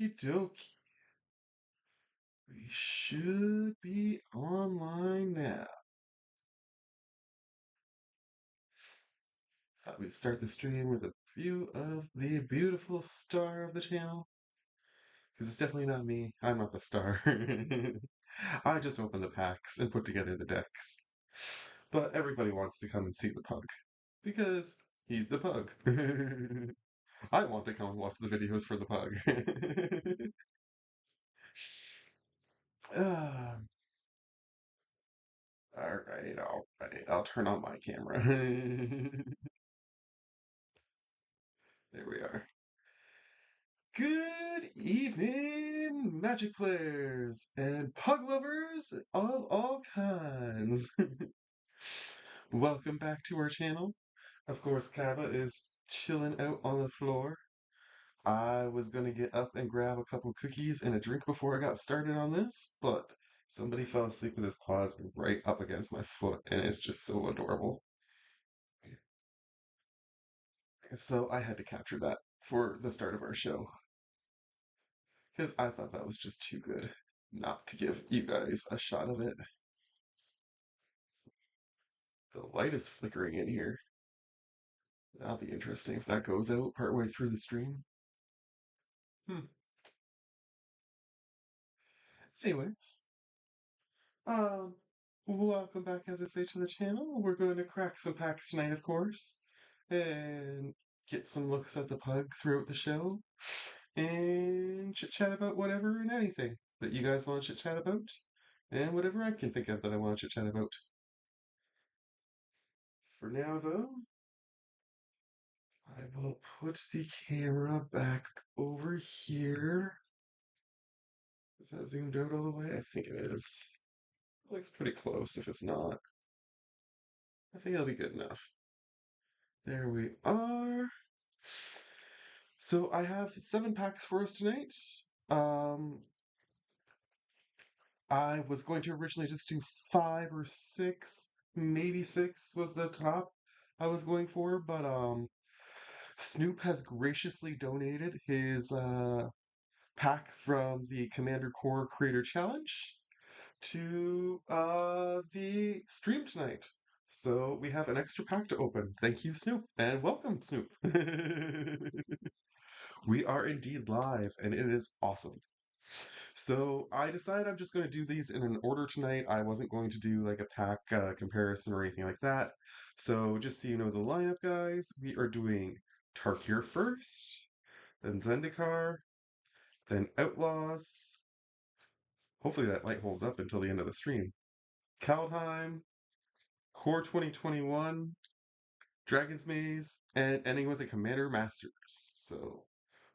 Okie dokie. We should be online now. Thought we'd start the stream with a view of the beautiful star of the channel. Because it's definitely not me. I'm not the star. I just open the packs and put together the decks. But everybody wants to come and see the pug. Because he's the pug. I want to come and watch the videos for the pug. Ah, all right, I'll turn on my camera. There we are. Good evening, Magic players and pug lovers of all kinds. Welcome back to our channel. Of course, Kaiba is chilling out on the floor. I was gonna get up and grab a couple cookies and a drink before I got started on this, but somebody fell asleep with his paws right up against my foot, and it's just so adorable. So I had to capture that for the start of our show. Because I thought that was just too good not to give you guys a shot of it. The light is flickering in here. That'll be interesting if that goes out partway through the stream. Hmm. Anyways, um, welcome back, as I say, to the channel. We're going to crack some packs tonight, of course, and get some looks at the pug throughout the show, and chit chat about whatever and anything that you guys want to chit chat about, and whatever I can think of that I want to chit chat about. For now, though, I will put the camera back over here. Is that zoomed out all the way? I think it is. It looks pretty close if it's not. I think it'll be good enough. There we are. So I have 7 packs for us tonight. Um, I was going to originally just do 5 or 6, maybe 6 was the top I was going for, but Snoop has graciously donated his pack from the Commander Core Creator Challenge to the stream tonight. So we have an extra pack to open. Thank you, Snoop, and welcome, Snoop. We are indeed live, and it is awesome. So I decided I'm just going to do these in an order tonight. I wasn't going to do like a pack comparison or anything like that. So just so you know the lineup, guys, we are doing Tarkir first, then Zendikar, then Outlaws. Hopefully that light holds up until the end of the stream. Kaldheim, Core 2021, Dragon's Maze, and ending with a Commander Masters. So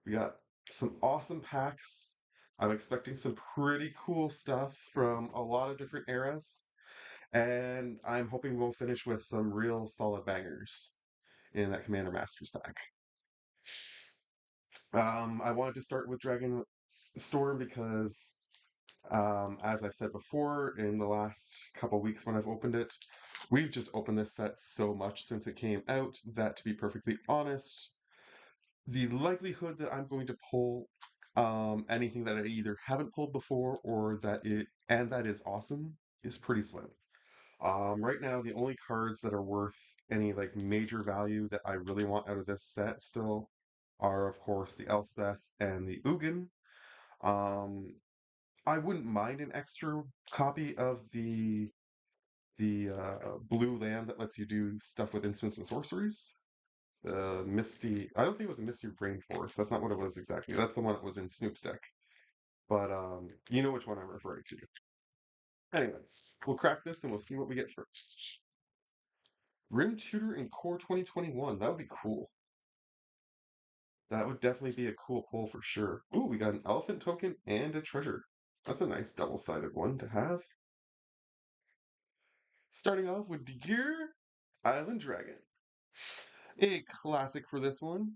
we got some awesome packs. I'm expecting some pretty cool stuff from a lot of different eras, and I'm hoping we'll finish with some real solid bangers in that Commander Masters pack. I wanted to start with Dragon Storm because, as I've said before, in the last couple weeks when I've opened it, we've just opened this set so much since it came out that, to be perfectly honest, the likelihood that I'm going to pull anything that I either haven't pulled before or that is awesome is pretty slim. Right now, the only cards that are worth any like major value that I really want out of this set still are, of course, the Elspeth and the Ugin. Um, I wouldn't mind an extra copy of the blue land that lets you do stuff with instants and sorceries. Misty. I don't think it was a Misty Rainforest. That's not what it was exactly. That's the one that was in Snoop's deck. But you know which one I'm referring to. Anyways, we'll crack this and we'll see what we get first. Rim Tutor in Core 2021. That would be cool. That would definitely be a cool pull for sure. Ooh, we got an elephant token and a treasure. That's a nice double-sided one to have. Starting off with Deer Island Dragon. A classic for this one.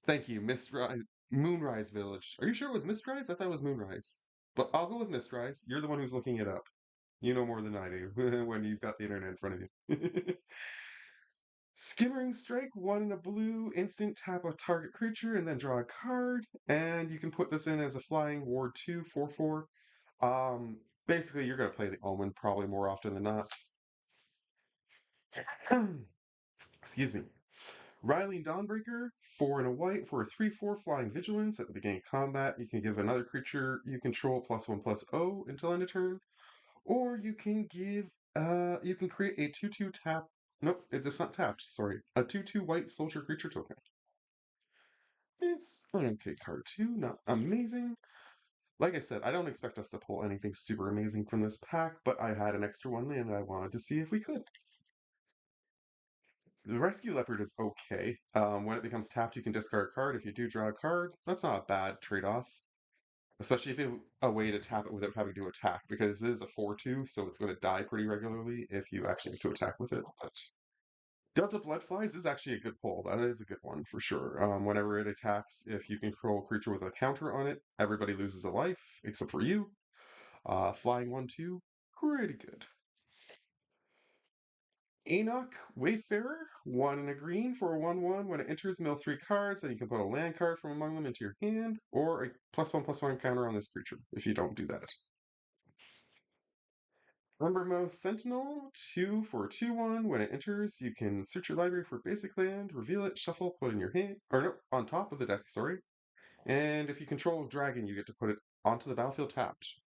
Thank you, Moonrise Village. Are you sure it was Mistrise? I thought it was Moonrise. But I'll go with Mistrise. You're the one who's looking it up. You know more than I do when you've got the internet in front of you. Skimmering Strike, 1 and a blue, instant tap a target creature and then draw a card. And you can put this in as a flying ward 2, 4/4. Basically, you're going to play the Omen probably more often than not. Excuse me. Ryling Dawnbreaker, 4 and a white for a 3/4 flying vigilance. At the beginning of combat, you can give another creature you control +1/+0 until end of turn. Or you can you can create a 2/2 tap. Nope, it's not tapped, sorry. A 2/2 white soldier creature token. It's an okay card too, not amazing. Like I said, I don't expect us to pull anything super amazing from this pack, but I had an extra one and I wanted to see if we could. The Rescue Leopard is okay. When it becomes tapped, you can discard a card. If you do draw a card, that's not a bad trade-off. Especially if you have a way to tap it without having to attack, because it is a 4/2, so it's going to die pretty regularly if you actually have to attack with it. But Delta Bloodflies is actually a good pull. That is a good one for sure. Whenever it attacks, if you control a creature with a counter on it, everybody loses a life except for you. Flying 1/2, pretty good. Enoch Wayfarer, 1 and a green for a 1/1. When it enters, mill 3 cards, and you can put a land card from among them into your hand, or a +1/+1 counter on this creature if you don't do that. Umbermouth Sentinel, 2 for a 2/1. When it enters, you can search your library for basic land, reveal it, shuffle, put it in your hand, or no, on top of the deck, sorry. And if you control a dragon, you get to put it onto the battlefield tapped.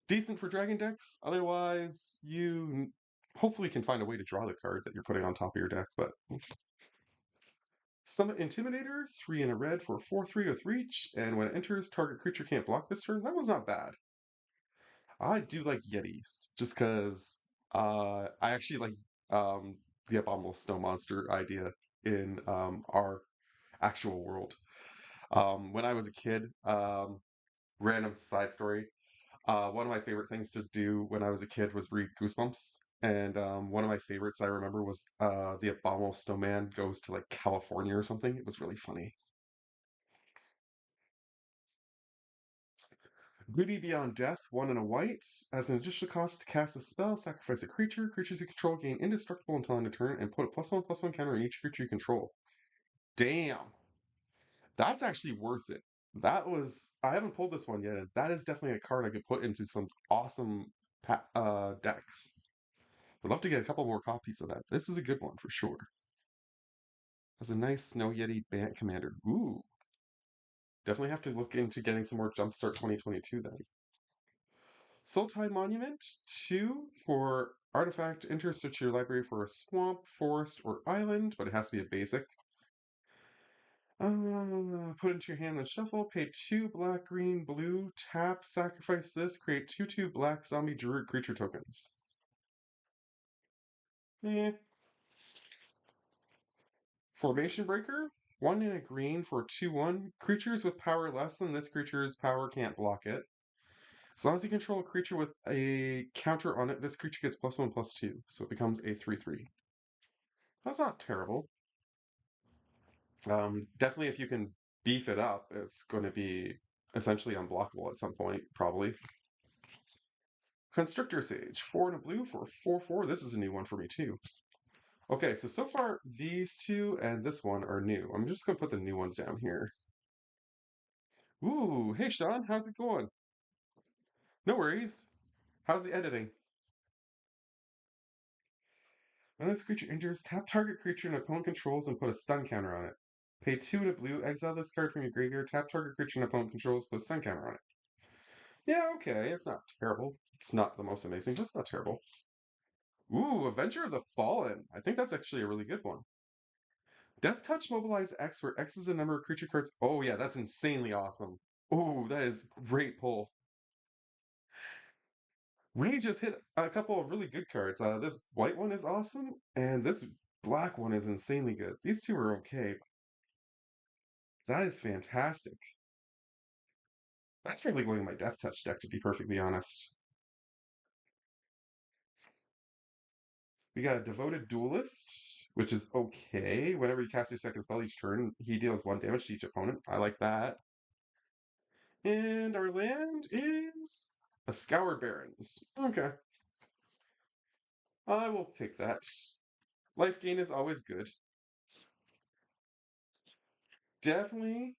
Decent for dragon decks. Otherwise, you hopefully can find a way to draw the card that you're putting on top of your deck, but Summit Intimidator, 3 and a red for 4/3 with reach, and when it enters, target creature can't block this turn. That one's not bad. I do like Yetis, just because I actually like the Abominable Snow Monster idea in our actual world. When I was a kid, random side story, one of my favorite things to do when I was a kid was read Goosebumps. And one of my favorites I remember was the Abominable Snowman goes to like California or something. It was really funny. Greedy Beyond Death, 1 and a white. As an additional cost to cast a spell, sacrifice a creature. Creatures you control gain indestructible until end of turn, and put a +1/+1 counter on each creature you control. Damn, that's actually worth it. I haven't pulled this one yet, and that is definitely a card I could put into some awesome decks. I'd love to get a couple more copies of that. This is a good one for sure. Has a nice Snow Yeti Bant Commander. Ooh, definitely have to look into getting some more Jumpstart 2022 then. Sultai Monument, 2 for artifact. Enter, search your library for a swamp, forest, or island, but it has to be a basic. Put into your hand and shuffle. Pay 2 black, green, blue. Tap, sacrifice this. Create 2/2 black zombie druid creature tokens. Eh. Formation Breaker, 1 and a green for 2/1. Creatures with power less than this creature's power can't block it. As long as you control a creature with a counter on it, this creature gets +1/+2, so it becomes a 3/3. That's not terrible. Definitely, if you can beef it up, it's going to be essentially unblockable at some point, probably. Constrictor Sage, 4 and a blue for 4/4. This is a new one for me too. Okay, so far these two and this one are new. I'm just going to put the new ones down here. Ooh, hey Sean, how's it going? No worries. How's the editing? When this creature enters, tap target creature an opponent controls and put a stun counter on it. Pay 2 and a blue, exile this card from your graveyard, tap target creature an opponent controls, put a stun counter on it. Yeah, okay, it's not terrible. It's not the most amazing, but it's not terrible. Ooh, Avenger of the Fallen. I think that's actually a really good one. Death Touch mobilize X, where X is the number of creature cards. Oh yeah, that's insanely awesome. Ooh, that is great pull. We just hit a couple of really good cards. This white one is awesome, and this black one is insanely good. These two are okay. That is fantastic. That's probably going in my Death Touch deck, to be perfectly honest. We got a Devoted Duelist, which is okay. Whenever you cast your second spell each turn, he deals 1 damage to each opponent. I like that. And our land is a Scoured Barrens. Okay. I will take that. Life gain is always good. Definitely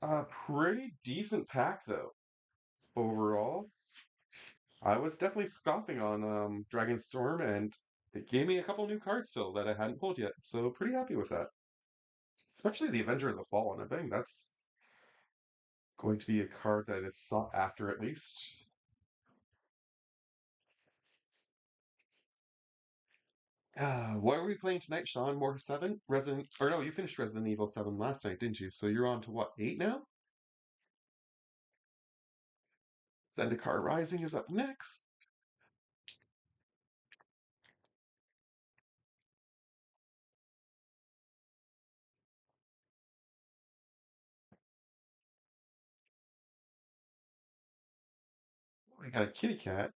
a pretty decent pack though. Overall, I was definitely scoffing on Dragonstorm, and it gave me a couple new cards still that I hadn't pulled yet. So pretty happy with that. Especially the Avenger of the Fallen. I think that's going to be a card that is sought after at least. What are we playing tonight, Sean? More 7? Resident or no, you finished Resident Evil 7 last night, didn't you? So you're on to what, 8 now? Zendikar Rising is up next. We got a kitty cat.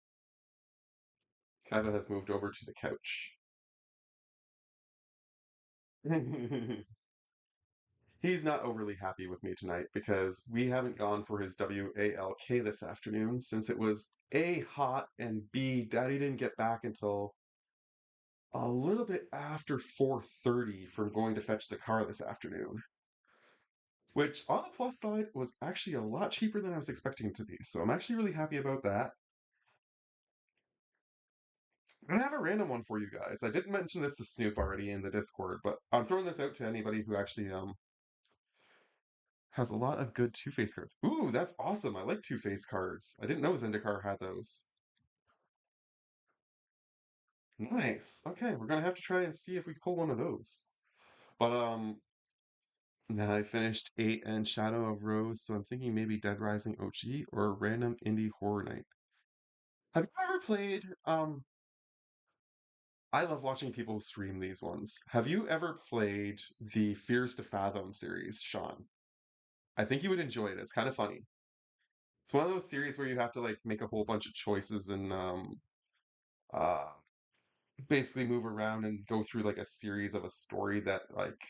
Kaiba has moved over to the couch. He's not overly happy with me tonight because we haven't gone for his WALK this afternoon since it was A, hot, and B, Daddy didn't get back until a little bit after 4:30 from going to fetch the car this afternoon. Which, on the plus side, was actually a lot cheaper than I was expecting it to be. So I'm actually really happy about that. And I have a random one for you guys. I didn't mention this to Snoop already in the Discord, but I'm throwing this out to anybody who actually has a lot of good Two-Face cards. Ooh, that's awesome. I like Two-Face cards. I didn't know Zendikar had those. Nice. Okay, we're gonna have to try and see if we can pull one of those. But now I finished 8 and Shadow of Rose, so I'm thinking maybe Dead Rising OG or a random indie horror night. Have you ever played I love watching people stream these ones. Have you ever played the Fears to Fathom series, Sean? I think you would enjoy it. It's kind of funny. It's one of those series where you have to like make a whole bunch of choices and uh basically move around and go through like a series of a story that like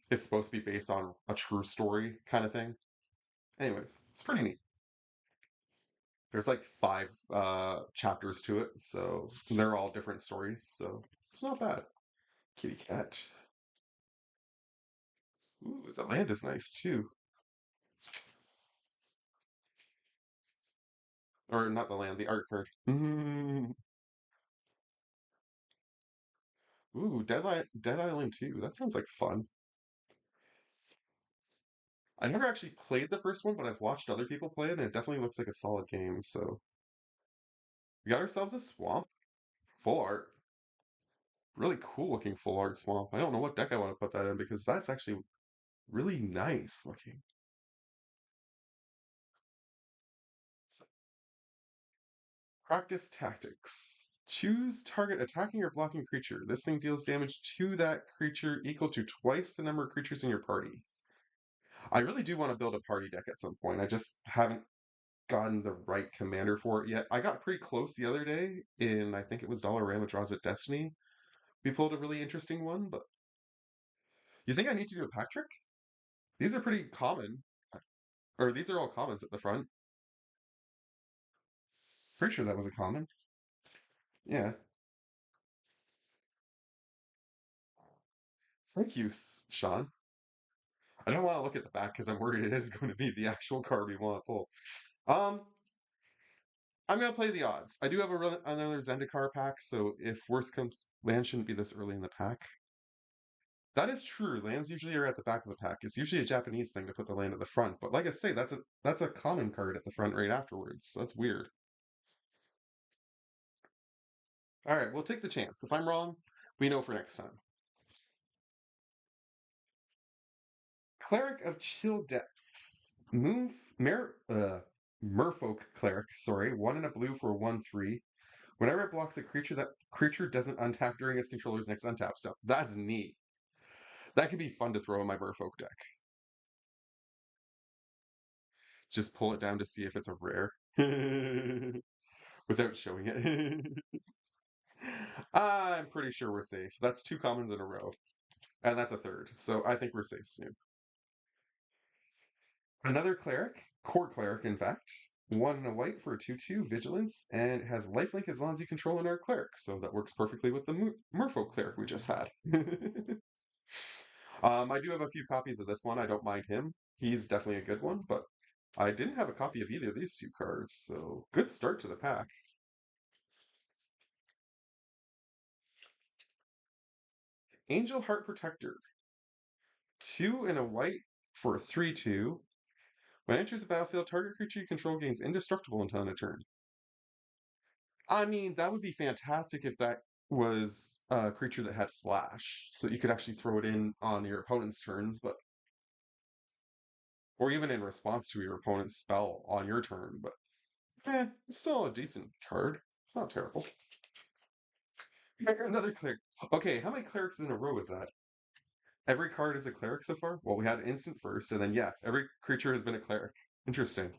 is supposed to be based on a true story kind of thing. Anyways, it's pretty neat. There's like 5 chapters to it, so they're all different stories, so it's not bad. Kitty cat. Ooh, the land is nice too. Or not the land, the art card. Ooh, Dead Island 2. That sounds like fun. I never actually played the first one, but I've watched other people play it, and it definitely looks like a solid game. So we got ourselves a swamp. Full art. Really cool looking full art swamp. I don't know what deck I want to put that in because that's actually really nice looking. Practice tactics. Choose target attacking or blocking creature. This thing deals damage to that creature equal to twice the number of creatures in your party. I really do want to build a party deck at some point. I just haven't gotten the right commander for it yet. I got pretty close the other day in, I think it was Dollarama Draws at Destiny. We pulled a really interesting one, but you think I need to do a pack trick? These are pretty common. Or these are all commons at the front. Pretty sure that was a common. Yeah. Thank you, Sean. I don't want to look at the back because I'm worried it is going to be the actual card we want to pull. Um, I'm going to play the odds. I do have another Zendikar pack, so if worst comes, land shouldn't be this early in the pack. That is true. Lands usually are at the back of the pack. It's usually a Japanese thing to put the land at the front, but like I say, that's a common card at the front right afterwards. That's weird. All right, we'll take the chance. If I'm wrong, we know for next time. Cleric of Chill Depths. Merfolk Cleric, sorry. 1 and a blue for a 1/3. Whenever it blocks a creature, that creature doesn't untap during its controller's next untap step. That's neat. That could be fun to throw in my Merfolk deck. Just pull it down to see if it's a rare. Without showing it. I'm pretty sure we're safe. That's 2 commons in a row. And that's a third. So I think we're safe soon. Another cleric, court cleric, in fact. 1 and a white for a 2/2 vigilance, and it has lifelink as long as you control an cleric, so that works perfectly with the Merfolk cleric we just had. I do have a few copies of this one. I don't mind him. He's definitely a good one, but I didn't have a copy of either of these two cards, so good start to the pack. Angel Heart Protector. 2 and a white for a 3/2. When it enters the battlefield, target creature you control gains indestructible until end of turn. I mean, that would be fantastic if that was a creature that had flash, so you could actually throw it in on your opponent's turns, but or even in response to your opponent's spell on your turn, but it's still a decent card. It's not terrible. Another cleric. Okay, how many clerics in a row is that? Every card is a cleric so far? Well, we had instant first, and then yeah, every creature has been a cleric. Interesting.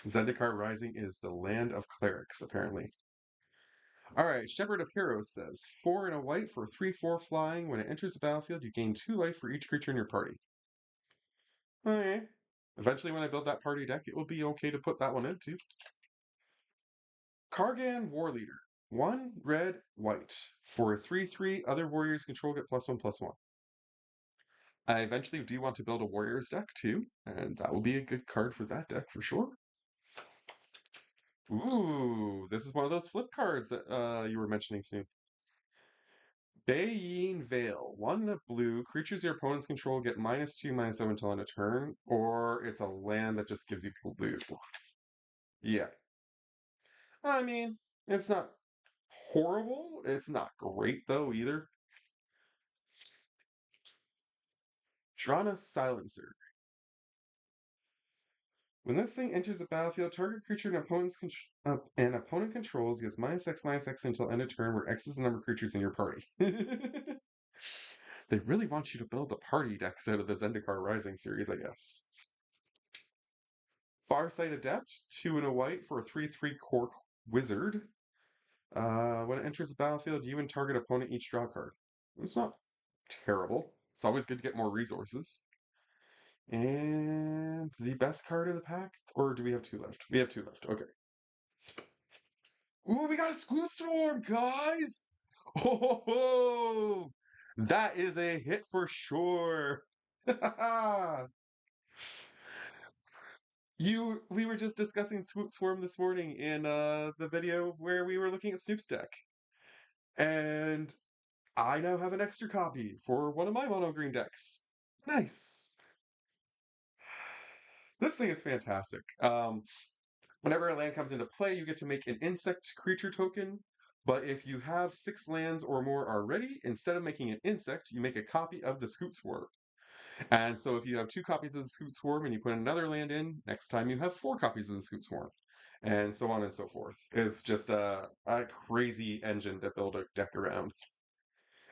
Zendikar Rising is the land of clerics, apparently. Alright, Shepherd of Heroes says 4 and a white for 3/4 flying. When it enters the battlefield, you gain 2 life for each creature in your party. Okay. Eventually, when I build that party deck, it will be okay to put that one into. Kargan War Leader. 1 red, white. For 3/3, other warriors control get +1/+1. I eventually do want to build a warriors deck too, and that will be a good card for that deck for sure. Ooh, this is one of those flip cards that you were mentioning soon. Bayeen Vale. 1 blue. Creatures your opponents control get -2/-7 until end of turn, or it's a land that just gives you blue. Yeah. I mean, it's not horrible. It's not great though either. Drana Silencer. When this thing enters the battlefield, target creature an opponent controls gets -X/-X until end of turn, where X is the number of creatures in your party. They really want you to build the party decks out of the Zendikar Rising series, I guess. Farsight Adept, 2 and a white for a 3/3 Cork Wizard. When it enters the battlefield, you and target opponent each draw a card. It's not terrible. It's always good to get more resources. And the best card in the pack? Or do we have 2 left? We have 2 left. Okay. Ooh, we got a Screw Swarm, guys! Oh, that is a hit for sure. We were just discussing Swoop Swarm this morning in the video where we were looking at Snoop's deck. And I now have an extra copy for one of my mono green decks. Nice. This thing is fantastic. Whenever a land comes into play, you get to make an insect creature token. But if you have 6 lands or more already, instead of making an insect, you make a copy of the Scoot Swarm. And so if you have 2 copies of the Scoot Swarm and you put another land in, next time you have 4 copies of the Scoot Swarm. And so on and so forth. It's just a crazy engine to build a deck around.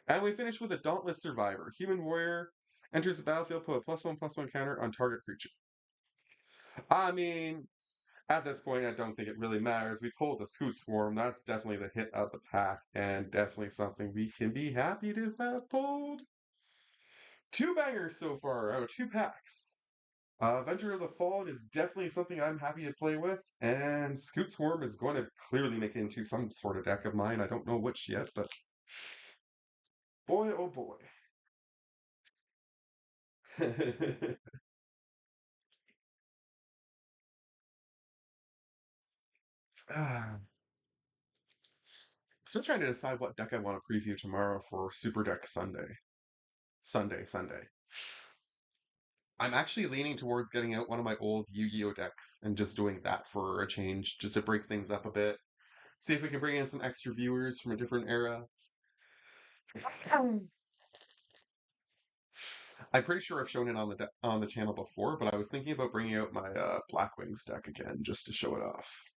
And we finish with a Dauntless Survivor. Human Warrior enters the battlefield, put a +1/+1 counter on target creature. I mean, at this point, I don't think it really matters. We pulled the Scoot Swarm. That's definitely the hit of the pack, and definitely something we can be happy to have pulled. 2 bangers so far out of 2 packs. Avenger of the Fallen is definitely something I'm happy to play with, and Scoot Swarm is going to clearly make it into some sort of deck of mine. I don't know which yet, but boy, oh boy. Ah. Still trying to decide what deck I want to preview tomorrow for Super Deck Sunday. Sunday. I'm actually leaning towards getting out one of my old Yu-Gi-Oh decks and just doing that for a change, just to break things up a bit. See if we can bring in some extra viewers from a different era. I'm pretty sure I've shown it on the channel before, but I was thinking about bringing out my Black Wings deck again just to show it off.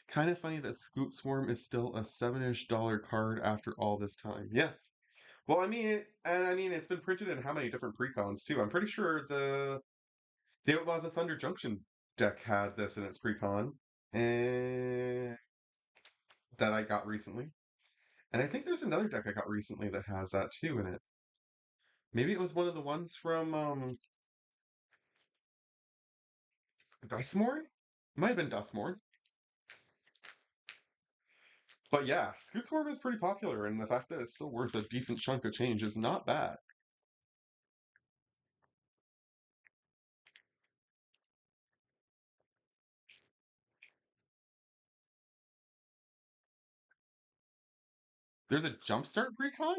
Kind of funny that Scoot Swarm is still a $7-ish card after all this time. Yeah. Well, I mean, it's been printed in how many different precons too? I'm pretty sure the Outlaws of Thunder Junction deck had this in its precon, and that I got recently. And I think there's another deck I got recently that has that too in it. Maybe it was one of the ones from Dustmorn? Might have been Dustmorn. But yeah, Scoot Swarm is pretty popular, and the fact that it's still worth a decent chunk of change is not bad. There's a Jumpstart precon?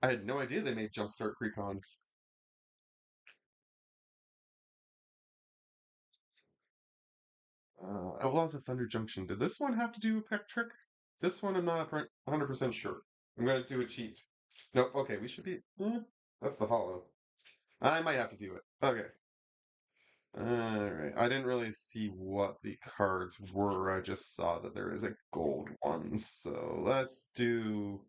I had no idea they made Jumpstart precons. Outlaws of Thunder Junction. Did this one have to do a peck trick? This one I'm not 100% sure. I'm gonna do a cheat. Nope, okay, we should be... that's the hollow. I might have to do it. Okay. Alright, I didn't really see what the cards were, I just saw that there is a gold one, so let's do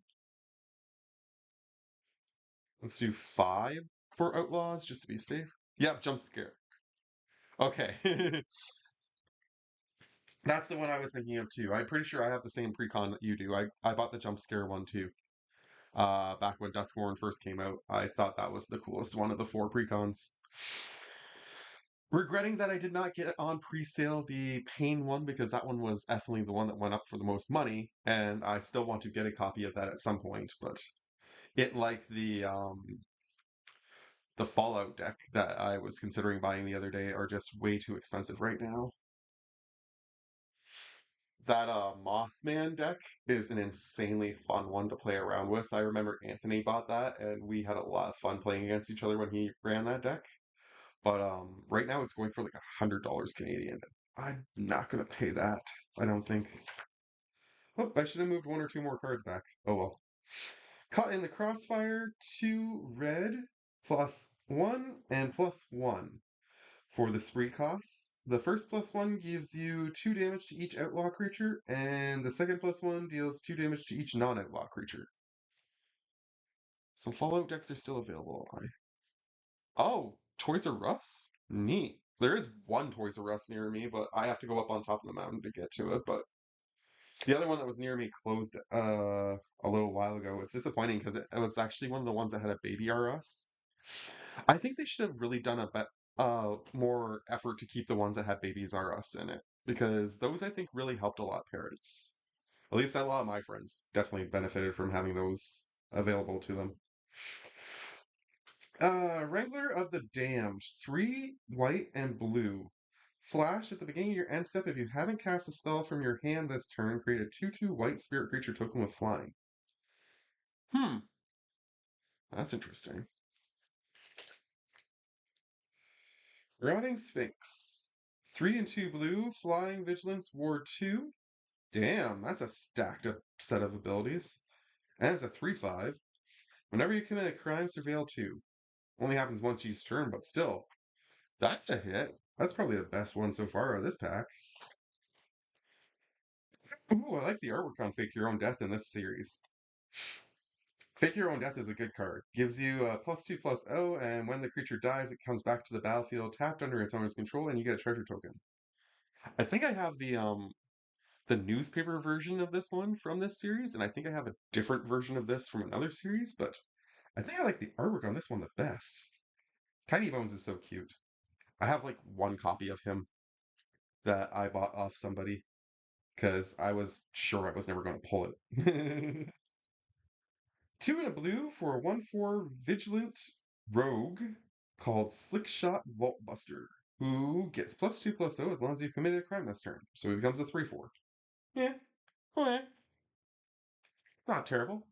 5 for Outlaws, just to be safe. Yep, Jump Scare. Okay. That's the one I was thinking of too. I'm pretty sure I have the same precon that you do. I bought the Jump Scare one too. Back when Duskborn first came out, I thought that was the coolest one of the 4 precons. Regretting that I did not get on pre-sale the Pain one because that one was definitely the one that went up for the most money, and I still want to get a copy of that at some point, but it like the Fallout deck that I was considering buying the other day are just way too expensive right now. That Mothman deck is an insanely fun one to play around with. I remember Anthony bought that, and we had a lot of fun playing against each other when he ran that deck. But right now it's going for like $100 Canadian. I'm not gonna pay that. I don't think. Oh, I should have moved 1 or 2 more cards back. Oh well. Caught in the Crossfire, 2 red, +1 and +1 for the spree costs. The first +1 gives you 2 damage to each outlaw creature, and the second +1 deals 2 damage to each non-outlaw creature. Some Fallout decks are still available. Oh, Toys R Us? Neat. There is one Toys R Us near me, but I have to go up on top of the mountain to get to it. But the other one that was near me closed a little while ago. It's disappointing because it was actually one of the ones that had a Baby R Us. I think they should have really done more effort to keep the ones that had Babies R Us in it because those I think really helped a lot parents. At least a lot of my friends definitely benefited from having those available to them. Wrangler of the Damned. 3 white and blue. Flash at the beginning of your end step. If you haven't cast a spell from your hand this turn, create a 2/2 white spirit creature token with flying. Hmm, that's interesting. Rotting Sphinx. 3 and 2 blue, flying, vigilance, ward 2. Damn, that's a stacked up set of abilities. And it's a 3/5. Whenever you commit a crime, surveil 2. Only happens once each turn, but still. That's a hit. That's probably the best one so far out of this pack. Ooh, I like the artwork on Fake Your Own Death in this series. Fake Your Own Death is a good card. Gives you a +2/+0, and when the creature dies, it comes back to the battlefield tapped under its owner's control, and you get a treasure token. I think I have the newspaper version of this one from this series, and I think I have a different version of this from another series, but I think I like the artwork on this one the best. Tiny Bones is so cute. I have like 1 copy of him that I bought off somebody because I was sure I was never going to pull it. 2 and a blue for a 1/4 vigilant rogue called Slickshot Vaultbuster, who gets +2/+0 as long as you committed a crime this turn. So he becomes a 3/4. Yeah, okay. Not terrible.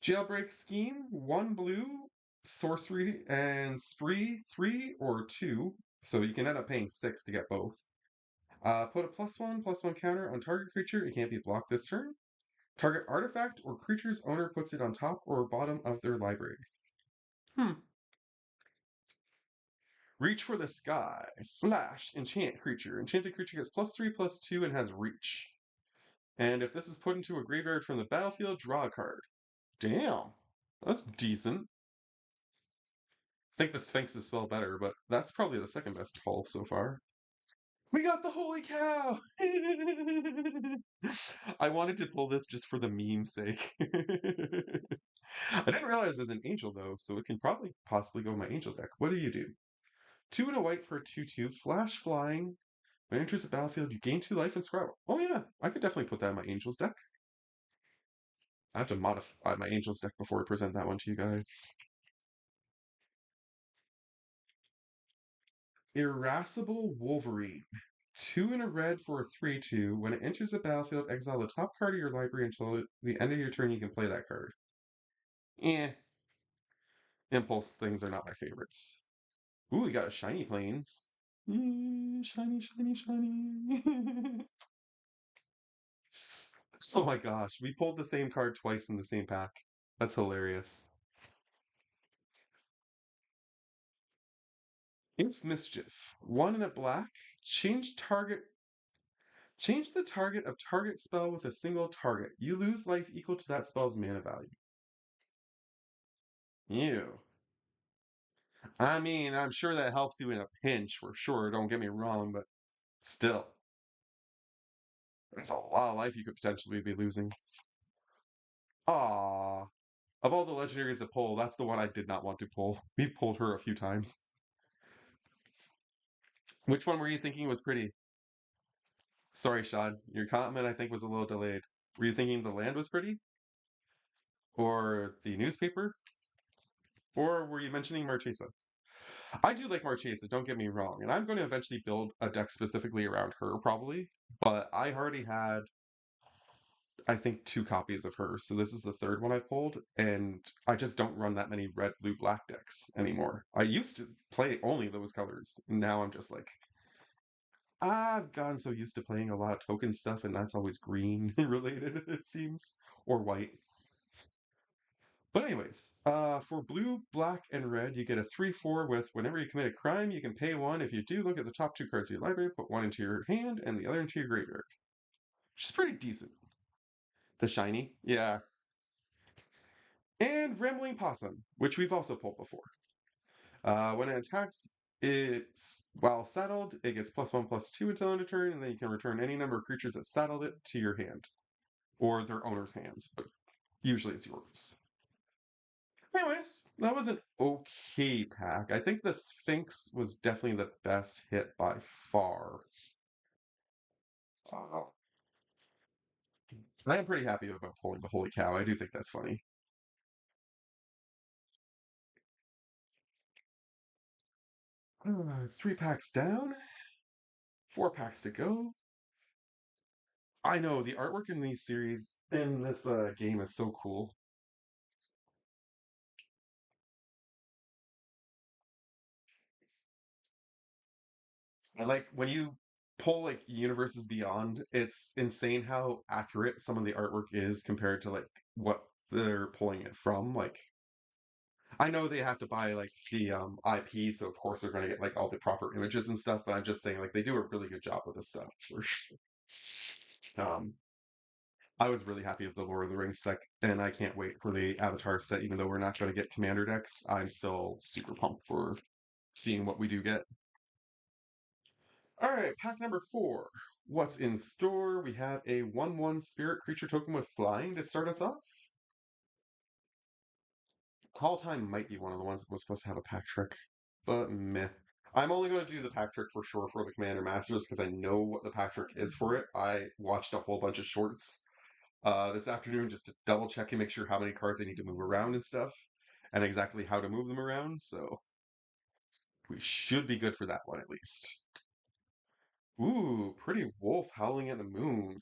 Jailbreak Scheme, 1 blue, sorcery, and spree, 3 or 2. So you can end up paying 6 to get both. Put a +1/+1 counter on target creature. It can't be blocked this turn. Target artifact or creature's owner puts it on top or bottom of their library. Reach for the sky. Flash. Enchant creature. Enchanted creature gets +3/+2 and has reach. And if this is put into a graveyard from the battlefield, draw a card. Damn. That's decent. I think the Sphinx is spelled better, but that's probably the second best haul so far. We got the holy cow! I wanted to pull this just for the meme's sake. I didn't realize it was an angel though, so it can probably possibly go in my angel deck. What do you do? 2 and a white for a 2/2. Flash flying. When it enters the battlefield, you gain 2 life and scry. Oh yeah, I could definitely put that in my Angels deck. I have to modify my Angels deck before I present that one to you guys. Irascible Wolverine. 2 and a red for a 3/2. When it enters the battlefield, exile the top card of your library until the end of your turn. You can play that card. Eh, impulse things are not my favorites. Ooh, we got a shiny plains. Shiny, shiny, shiny. Oh my gosh, we pulled the same card twice in the same pack. That's hilarious. Imps Mischief. 1 and a black. Change target. Change the target of target spell with a single target. You lose life equal to that spell's mana value. Ew. I mean, I'm sure that helps you in a pinch for sure, don't get me wrong, but still. That's a lot of life you could potentially be losing. Ah, of all the legendaries to pull, that's the one I did not want to pull. We've pulled her a few times. Which one were you thinking was pretty? Sorry, Sean. Your comment, I think, was a little delayed. Were you thinking the land was pretty? Or the newspaper? Or were you mentioning Marchesa? I do like Marchesa, don't get me wrong. And I'm going to eventually build a deck specifically around her, probably. But I already had, I think, 2 copies of her. So this is the third one I've pulled. And I just don't run that many red, blue, black decks anymore. I used to play only those colors. Now I'm just like, I've gotten so used to playing a lot of token stuff, and that's always green related, it seems, or white. But anyways, for blue, black, and red, you get a 3/4 with whenever you commit a crime, you can pay 1. If you do, look at the top 2 cards of your library, put 1 into your hand and the other into your graveyard. Which is pretty decent. The shiny, yeah. And Rambling Possum, which we've also pulled before. When it attacks, it's while saddled, it gets +1/+2 until end of turn, and then you can return any number of creatures that saddled it to your hand. Or their owner's hands, but usually it's yours. Anyways, that was an okay pack. I think the Sphinx was definitely the best hit by far. Uh, I am pretty happy about pulling the Holy Cow. I do think that's funny. It's 3 packs down, 4 packs to go. I know the artwork in these series in this game is so cool. I like when you pull like Universes Beyond, it's insane how accurate some of the artwork is compared to like what they're pulling it from. Like I know they have to buy like the IP, so of course they're going to get like all the proper images and stuff. But I'm just saying, like they do a really good job with this stuff. For sure. Um, I was really happy with the Lord of the Rings set, and I can't wait for the Avatar set. Even though we're not going to get Commander decks, I'm still super pumped for seeing what we do get. All right, pack number 4. What's in store? We have a 1/1 Spirit Creature token with flying to start us off. Tall Time might be one of the ones that was supposed to have a pack trick, but meh. I'm only going to do the pack trick for sure for the Commander Masters because I know what the pack trick is for it. I watched a whole bunch of shorts this afternoon just to double check and make sure how many cards I need to move around and stuff, and exactly how to move them around. So we should be good for that one at least. Ooh, Pretty Wolf Howling at the Moon.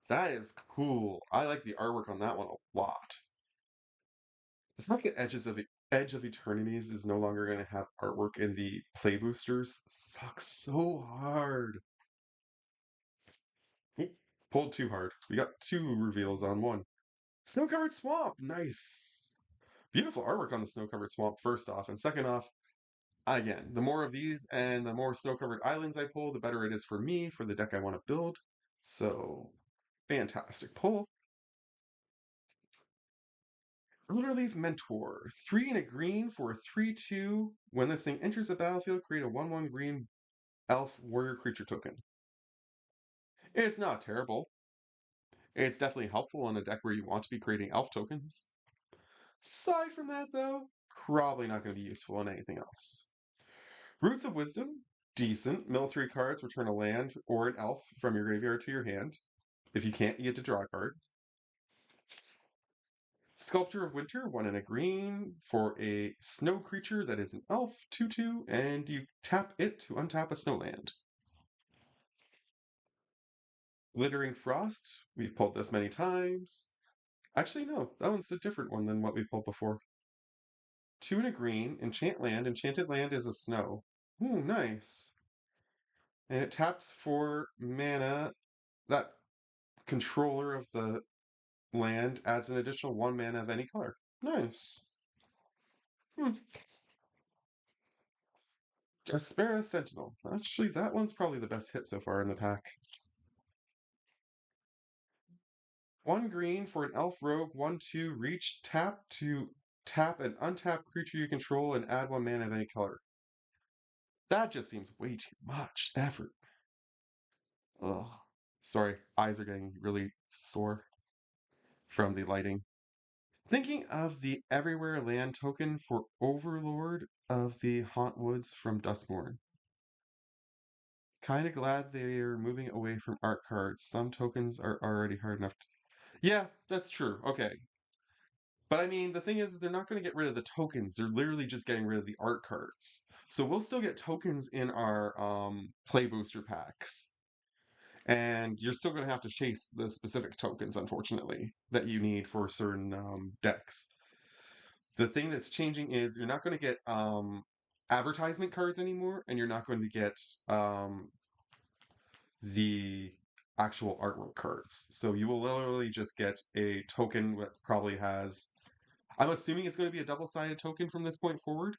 That is cool. I like the artwork on that one a lot. The fact that Edge of Eternities is no longer going to have artwork in the play boosters sucks so hard. Pulled too hard. We got 2 reveals on one. Snow-covered swamp, nice. Beautiful artwork on the snow-covered swamp. First off, and second off, again, the more of these and the more snow-covered islands I pull, the better it is for me for the deck I want to build. So, fantastic pull. Rulerleaf Mentor. 3 and a green for a 3/2. When this thing enters the battlefield, create a 1/1 green elf warrior creature token. It's not terrible. It's definitely helpful in a deck where you want to be creating elf tokens. Aside from that, though, probably not going to be useful in anything else. Roots of Wisdom, decent. Mill 3 cards, return a land or an elf from your graveyard to your hand. If you can't, you get to draw a card. Sculptor of Winter, 1 and a green for a snow creature that is an elf, 2/2, and you tap it to untap a snowland. Glittering Frost, we've pulled this many times. Actually, no, that one's a different one than what we've pulled before. 2 and a green, enchant land. Enchanted land is a snow. Ooh, nice. And it taps for mana. That controller of the land adds an additional 1 mana of any color. Nice. Hmm. Aspera Sentinel. Actually, that one's probably the best hit so far in the pack. 1 green for an elf rogue, 1/2 reach, tap to tap an untapped creature you control and add 1 mana of any color. That just seems way too much effort. Ugh. Sorry, eyes are getting really sore from the lighting. Thinking of the Everywhere Land token for Overlord of the Haunt Woods from Duskmourn. Kinda glad they're moving away from art cards. Some tokens are already hard enough to... Yeah, that's true. Okay. But I mean, the thing is they're not going to get rid of the tokens. They're literally just getting rid of the art cards. So we'll still get tokens in our play booster packs. And you're still going to have to chase the specific tokens, unfortunately, that you need for certain decks. The thing that's changing is you're not going to get advertisement cards anymore, and you're not going to get the actual artwork cards. So you will literally just get a token that probably has... I'm assuming it's going to be a double-sided token from this point forward.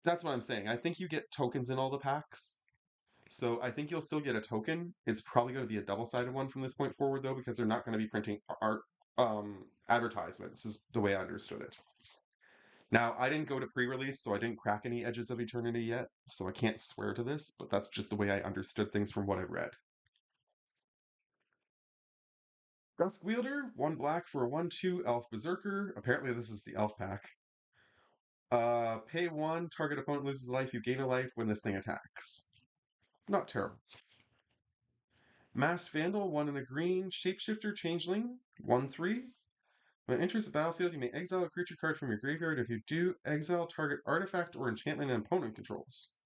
That's what I'm saying. I think you get tokens in all the packs. So I think you'll still get a token. It's probably going to be a double-sided one from this point forward, though, because they're not going to be printing art advertisements, is the way I understood it. Now, I didn't go to pre-release, so I didn't crack any Edges of Eternity yet, so I can't swear to this, but that's just the way I understood things from what I read. Duskwielder, 1 black for a 1/2 Elf Berserker. Apparently this is the Elf pack. Pay 1, target opponent loses a life, you gain a life when this thing attacks. Not terrible. Masked Vandal, 1 and a green, Shapeshifter Changeling, 1/3. When it enters the battlefield, you may exile a creature card from your graveyard. If you do, exile target artifact or enchantment an opponent controls.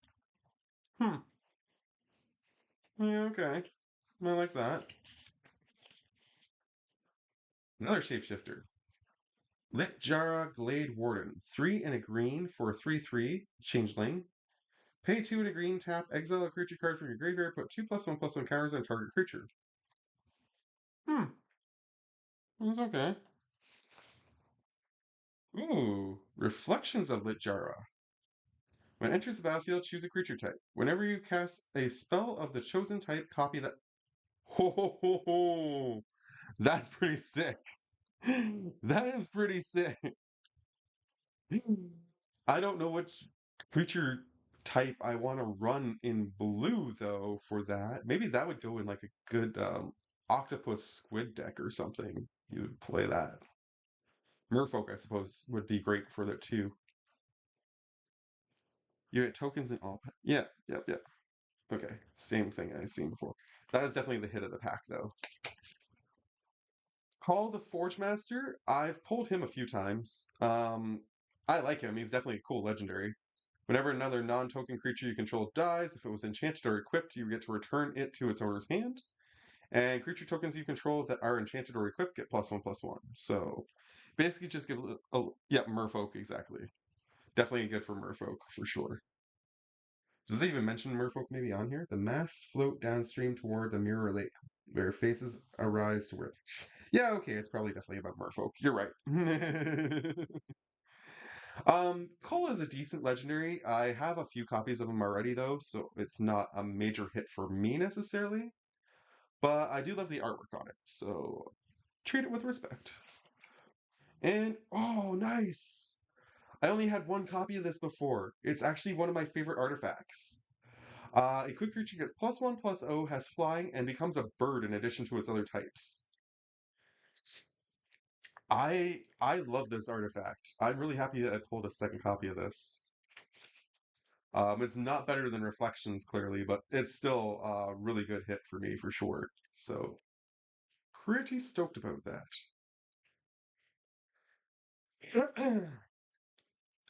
Hmm. Yeah, okay. I like that. Another Shapeshifter. Litjara Glade Warden, 3 and a green for a 3/3 Changeling. Pay 2 and a green, tap, exile a creature card from your graveyard, put 2+1/+1 counters on target creature. That's okay. Ooh, Reflections of Litjara. When it enters the battlefield, choose a creature type. Whenever you cast a spell of the chosen type, copy that. Ho ho ho ho! That's pretty sick. That is pretty sick. I don't know which creature type I want to run in blue though for that. Maybe that would go in like a good octopus squid deck or something. You would play that. Merfolk, I suppose, would be great for that too. You get tokens in all. Yeah, yep, yep. Okay, same thing I've seen before. That is definitely the hit of the pack though. Call the Forge Master. I've pulled him a few times. I like him. He's definitely a cool legendary. Whenever another non-token creature you control dies, if it was enchanted or equipped, you get to return it to its owner's hand. And creature tokens you control that are enchanted or equipped get +1/+1. So basically just give yeah, Merfolk, exactly. Definitely good for Merfolk, for sure. Does it even mention Merfolk maybe on here? The mass float downstream toward the Mirror Lake, where faces arise to where... Yeah, okay, it's probably definitely about Merfolk. You're right. Kola is a decent legendary. I have a few copies of him already, though, so it's not a major hit for me necessarily. But I do love the artwork on it, so treat it with respect. And, oh, nice! I only had 1 copy of this before. It's actually one of my favorite artifacts. A quick creature gets +1/+0, has flying, and becomes a bird in addition to its other types. I love this artifact. I'm really happy that I pulled a second copy of this. It's not better than Reflections, clearly, but it's still a really good hit for me for sure. So pretty stoked about that.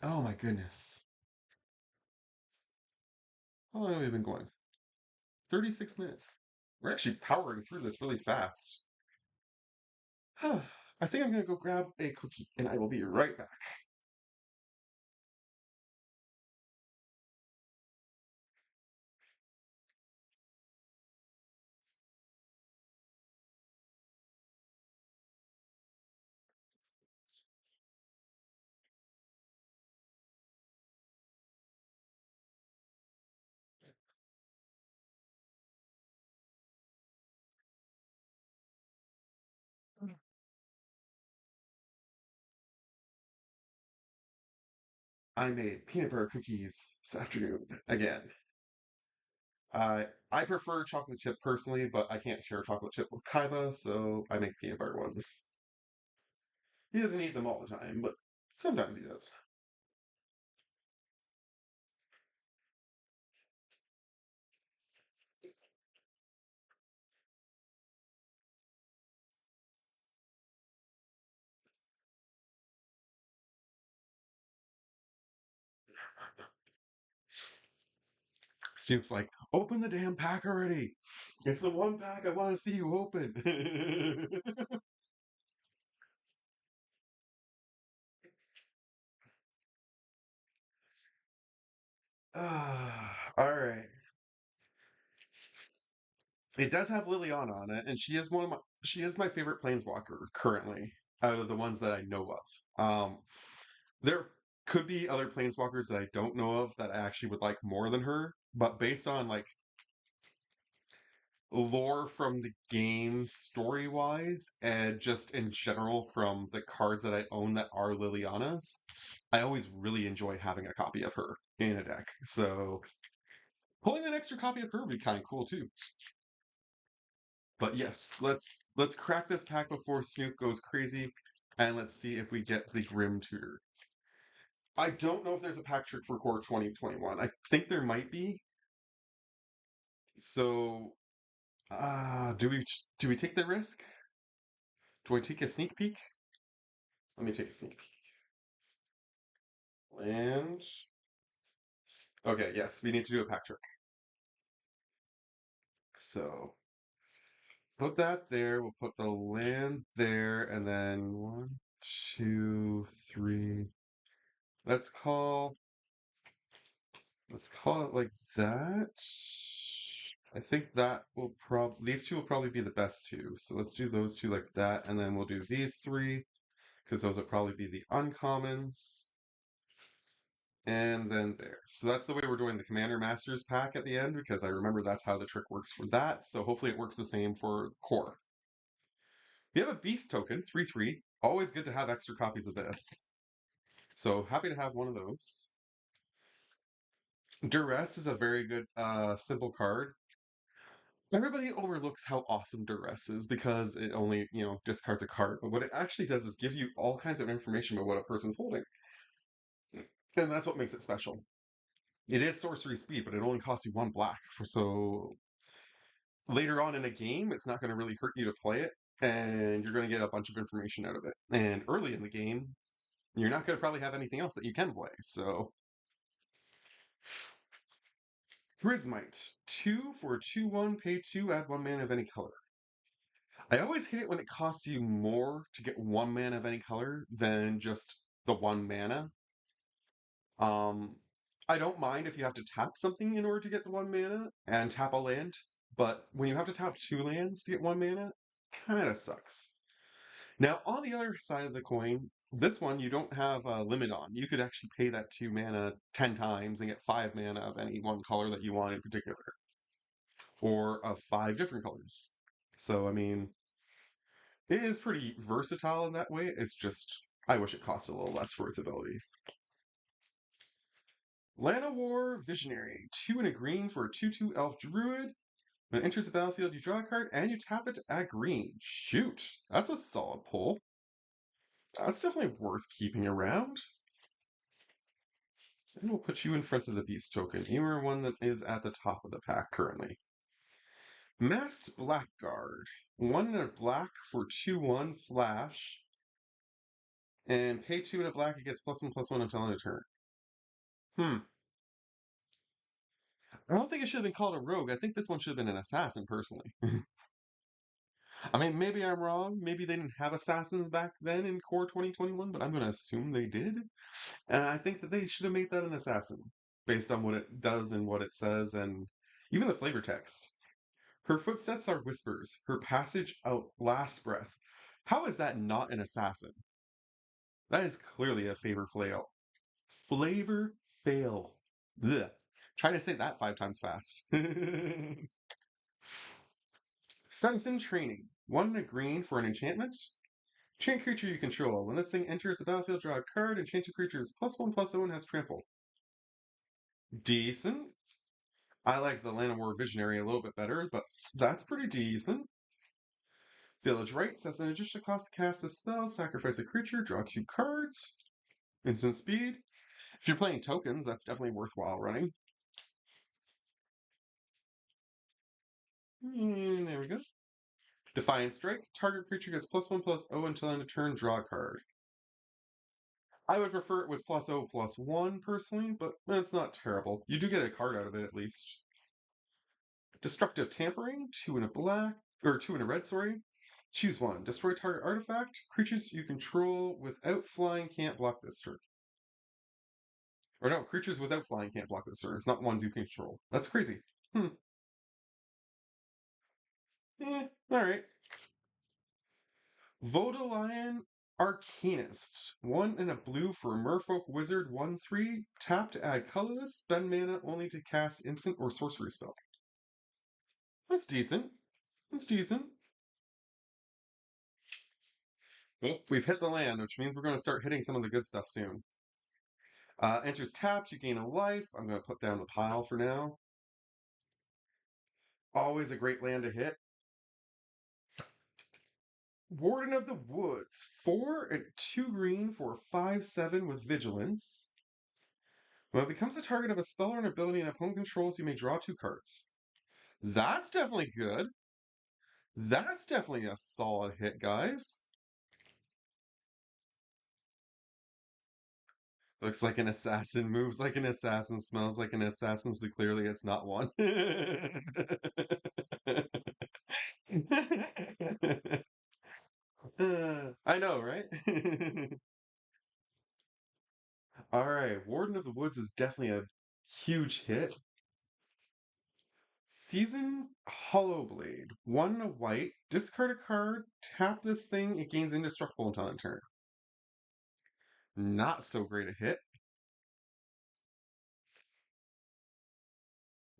Oh my goodness. How long have we been going? 36 minutes. We're actually powering through this really fast. I think I'm gonna go grab a cookie and I will be right back. I made peanut butter cookies this afternoon again. I prefer chocolate chip personally, but I can't share chocolate chip with Kaiba, so I make peanut butter ones. He doesn't eat them all the time, but sometimes he does. Snoop's like, open the damn pack already. It's the one pack I want to see you open. All right. It does have Liliana on it, and she is my favorite planeswalker currently out of the ones that I know of. There could be other planeswalkers that I don't know of that I actually would like more than her, but based on like lore from the game story wise and just in general from the cards that I own that are Liliana's, I always really enjoy having a copy of her in a deck. So pulling an extra copy of her would be kind of cool too. But yes, let's crack this pack before Snoop goes crazy, and let's see if we get the Grim Tutor. I don't know if there's a pack trick for Core 2021. I think there might be. So, do we take the risk? Do I take a sneak peek? Let me take a sneak peek. Land. Okay, yes, we need to do a pack trick. So put that there. We'll put the land there, and then one, two, three. Let's call. Let's call it like that. I think that will these two will probably be the best two. So let's do those two like that, and then we'll do these three because those will probably be the uncommons. And then there. So that's the way we're doing the Commander Masters pack at the end because I remember that's how the trick works for that. So hopefully it works the same for Core. We have a Beast token, 3/3. Always good to have extra copies of this. So happy to have one of those. Duress is a very good simple card. Everybody overlooks how awesome Duress is because it only, discards a card. But what it actually does is give you all kinds of information about what a person's holding. And that's what makes it special. It is sorcery speed, but it only costs you one black. So later on in a game, it's not going to really hurt you to play it, and you're going to get a bunch of information out of it. And early in the game, you're not going to probably have anything else that you can play. So, Prismite. 2 for 2/1, pay 2, add 1 mana of any color. I always hate it when it costs you more to get 1 mana of any color than just the 1 mana. Um, I don't mind if you have to tap something in order to get the 1 mana and tap a land, but when you have to tap 2 lands to get 1 mana, kind of sucks. Now, on the other side of the coin, this one you don't have a limit on. You could actually pay that 2 mana 10 times and get 5 mana of any one color that you want in particular, or of 5 different colors. So, I mean, it is pretty versatile in that way. It's just, I wish it cost a little less for its ability. Llanowar Visionary. 2 and a green for a 2/2 elf druid. When it enters the battlefield, you draw a card and you tap it to add green. Shoot, that's a solid pull. That's definitely worth keeping around. And we'll put you in front of the beast token. You are one that is at the top of the pack currently. Masked Blackguard. 1 and a black for 2/1 flash. And pay 2 and a black, it gets +1/+1 until end of turn. I don't think it should have been called a rogue. I think this one should have been an assassin, personally. I mean, maybe I'm wrong. Maybe they didn't have assassins back then in Core 2021, but I'm going to assume they did. And I think that they should have made that an assassin based on what it does and what it says and even the flavor text. Her footsteps are whispers. Her passage out last breath. How is that not an assassin? That is clearly a favor flail. Flavor fail. Ugh. Try to say that 5 times fast. Citizen Training. 1 and a green for an enchantment. Enchant creature you control. When this thing enters the battlefield, draw a card. Enchanted creature is +1/+0 and has trample. Decent. I like the Land of War Visionary a little bit better, but that's pretty decent. Village Rites. As an additional cost to cast a spell, sacrifice a creature, draw 2 cards. Instant speed. If you're playing tokens, that's definitely worthwhile running. There we go. Defiant Strike. Target creature gets +1/+0 until end of turn, draw a card. I would prefer it was +0/+1 personally, but it's not terrible. You do get a card out of it at least. Destructive Tampering, 2 and a black, or 2 and a red, sorry. Choose 1. Destroy target artifact. Creatures you control without flying can't block this turn. Or no, creatures without flying can't block this turn. It's not ones you control. That's crazy. Alright. Vodalion Arcanist. 1 and a blue for a Merfolk Wizard 1/3. Tap to add colorless. Spend mana only to cast instant or sorcery spell. That's decent. That's decent. Well, we've hit the land, which means we're going to start hitting some of the good stuff soon. Enters tapped, you gain a life. I'm going to put down the pile for now. Always a great land to hit. Warden of the Woods. 4 and 2 green for 5/7 with Vigilance. When it becomes the target of a spell or an ability an opponent controls, you may draw 2 cards. That's definitely good. That's definitely a solid hit, guys. Looks like an assassin, moves like an assassin, smells like an assassin, so clearly it's not one. I know, right? Alright, Warden of the Woods is definitely a huge hit. Season Hollowblade. 1 and a white, discard a card, tap this thing, it gains indestructible until end turn. Not so great a hit.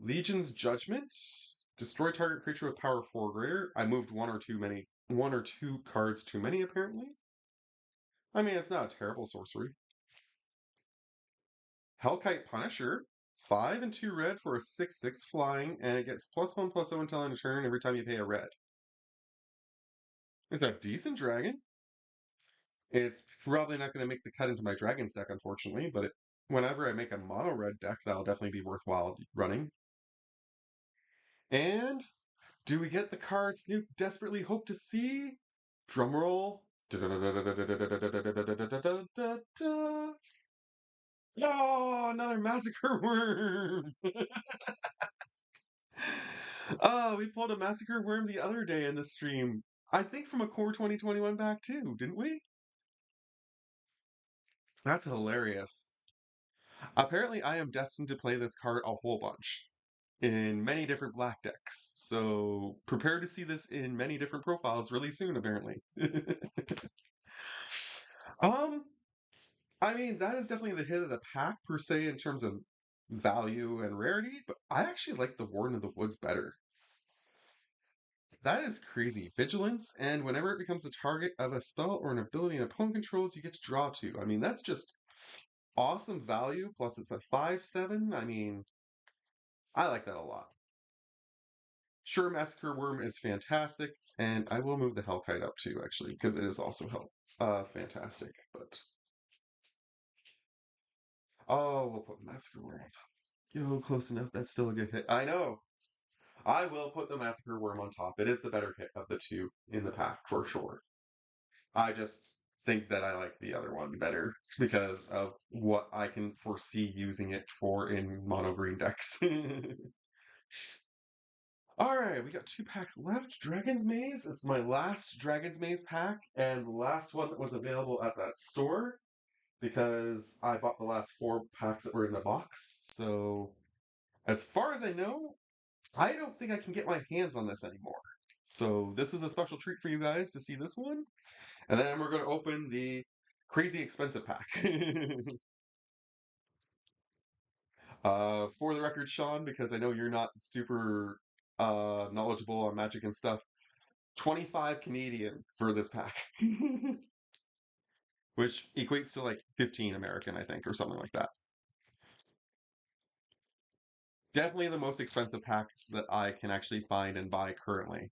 Legion's Judgment. Destroy target creature with power 4 or greater. I moved one or two cards too many, apparently. I mean, it's not a terrible sorcery. Hellkite Punisher. 5 and 2 red for a 6/6 flying, and it gets +1/+0 until end of turn every time you pay a red. It's a decent dragon. It's probably not going to make the cut into my dragon's deck, unfortunately, but whenever I make a mono red deck, that'll definitely be worthwhile running. And do we get the card Snoop desperately hoped to see? Drumroll. Oh, another Massacre Worm! Oh, we pulled a Massacre Worm the other day in the stream. I think from a Core 2021 back too, didn't we? That's hilarious. Apparently, I am destined to play this card a whole bunch in many different black decks. So prepare to see this in many different profiles really soon, apparently. um, I mean, that is definitely the hit of the pack per se in terms of value and rarity, but I actually like the Warden of the Woods better. That is crazy. Vigilance, and whenever it becomes the target of a spell or an ability an opponent controls, you get to draw 2. I mean, that's just awesome value, plus it's a 5/7. I mean, I like that a lot. Sure, Massacre Worm is fantastic, and I will move the Hellkite up too, actually, because it is also fantastic. But Oh, we'll put Massacre Worm on top. Yo, close enough. That's still a good hit. I know. I will put the Massacre Worm on top. It is the better hit of the two in the pack, for sure. I just think that I like the other one better because of what I can foresee using it for in mono green decks. Alright, we got two packs left. Dragon's Maze. It's my last Dragon's Maze pack and the last one that was available at that store because I bought the last four packs that were in the box. So, as far as I know, I don't think I can get my hands on this anymore. So, this is a special treat for you guys to see this one. And then we're going to open the crazy expensive pack. For the record, Sean, because I know you're not super knowledgeable on Magic and stuff, 25 Canadian for this pack. Which equates to like 15 American, I think, or something like that. Definitely the most expensive packs that I can actually find and buy currently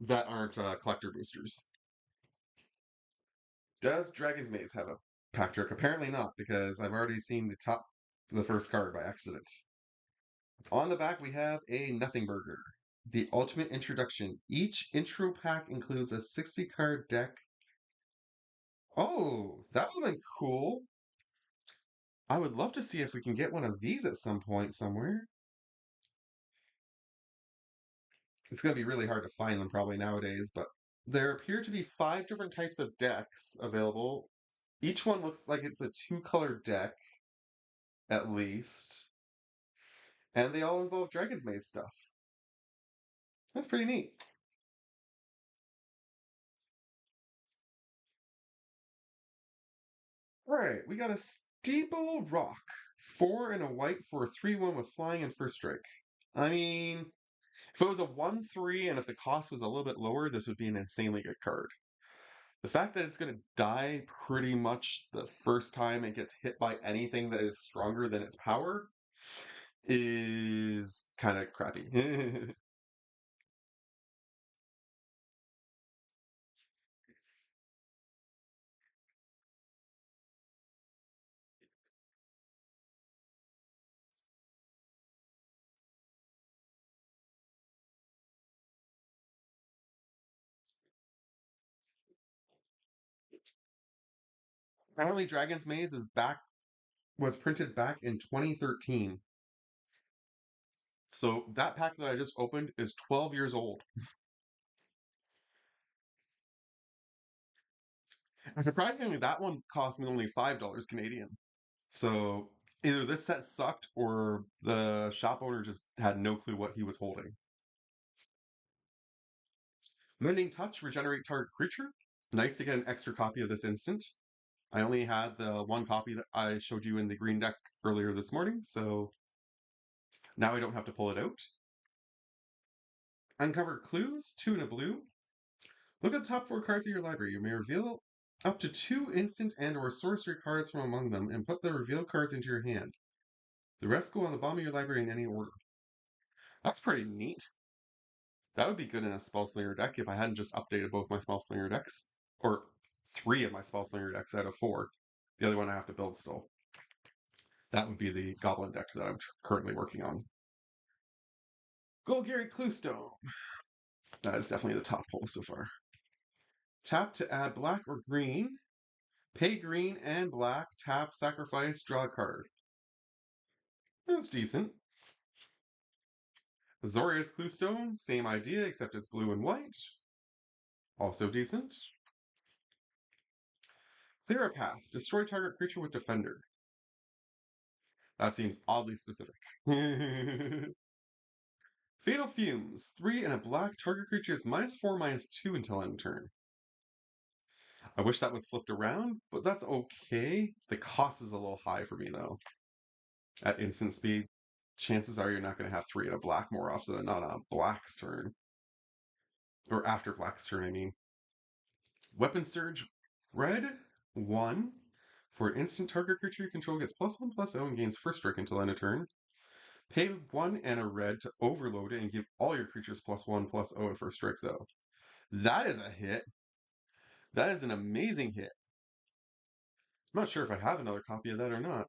that aren't collector boosters. Does Dragon's Maze have a pack trick? Apparently not, because I've already seen the first card by accident. On the back, we have a Nothing Burger. The Ultimate Introduction. Each intro pack includes a 60 card deck. Oh, that would have been cool. I would love to see if we can get one of these at some point somewhere. It's going to be really hard to find them probably nowadays, but there appear to be 5 different types of decks available. Each one looks like it's a 2-color deck, at least. And they all involve Dragon's Maze stuff. That's pretty neat. Alright, we got a Steeple Rock. 4 and a white for a 3-1 with flying and first strike. I mean, if it was a 1-3 and if the cost was a little bit lower, this would be an insanely good card. The fact that it's going to die pretty much the first time it gets hit by anything that is stronger than its power is kind of crappy. Apparently, Dragon's Maze was printed back in 2013. So that pack that I just opened is 12 years old. And surprisingly, that one cost me only $5 Canadian. So either this set sucked or the shop owner just had no clue what he was holding. Mending Touch, regenerate target creature. Nice to get an extra copy of this instant. I only had the one copy that I showed you in the green deck earlier this morning, so now I don't have to pull it out. Uncover clues, 2 and a blue. Look at the top 4 cards of your library. You may reveal up to 2 instant and or sorcery cards from among them and put the revealed cards into your hand. The rest go on the bottom of your library in any order. That's pretty neat. That would be good in a Spellslinger deck if I hadn't just updated both my Spellslinger decks. Or 3 of my Spellslinger decks out of 4. The other one I have to build still. That would be the Goblin deck that I'm currently working on. Golgari Cluestone. That is definitely the top pull so far. Tap to add black or green. Pay green and black. Tap, sacrifice, draw a card. That's decent. Azorius Cluestone, same idea except it's blue and white. Also decent. Clear a path. Destroy target creature with Defender. That seems oddly specific. Fatal Fumes. 3 and a black. Target creature is -4/-2 until end turn. I wish that was flipped around, but that's okay. The cost is a little high for me, though. At instant speed, chances are you're not going to have 3 and a black more often than not on black's turn. Or after black's turn, I mean. Weapon Surge. Red. 1. For an instant, target creature you control gets +1/+0 and gains first strike until end of turn. Pay 1 and a red to overload it and give all your creatures +1/+0 and first strike, though. That is a hit. That is an amazing hit. I'm not sure if I have another copy of that or not.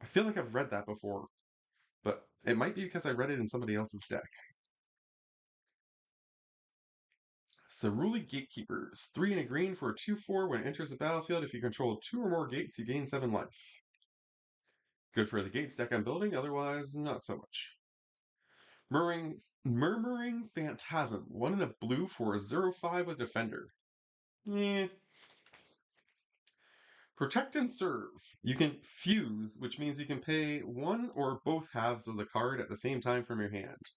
I feel like I've read that before, but it might be because I read it in somebody else's deck. Ceruli Gatekeepers. 3 and a green for a 2/4. When it enters the battlefield, if you control 2 or more gates, you gain 7 life. Good for the gates deck I'm building, otherwise, not so much. Murmuring Phantasm. 1 and a blue for a 0/5 with Defender. Eh. Protect and Serve. You can fuse, which means you can pay one or both halves of the card at the same time from your hand.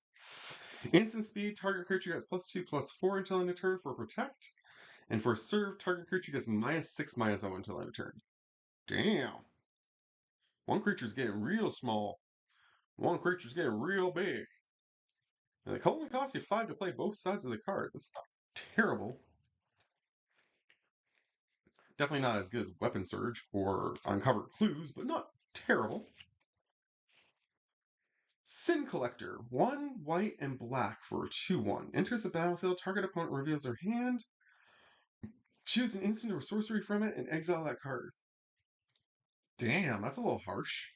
Instant speed, target creature gets +2/+4 until end of turn for Protect. And for Serve, target creature gets -6/-0 until end of turn. Damn. One creature's getting real small. One creature's getting real big. And it only costs you 5 to play both sides of the card. That's not terrible. Definitely not as good as Weapon Surge or Uncover Clues, but not terrible. Sin Collector. 1 white and black for a 2/1. Enters the battlefield, target opponent reveals their hand. Choose an instant or sorcery from it and exile that card. Damn, that's a little harsh.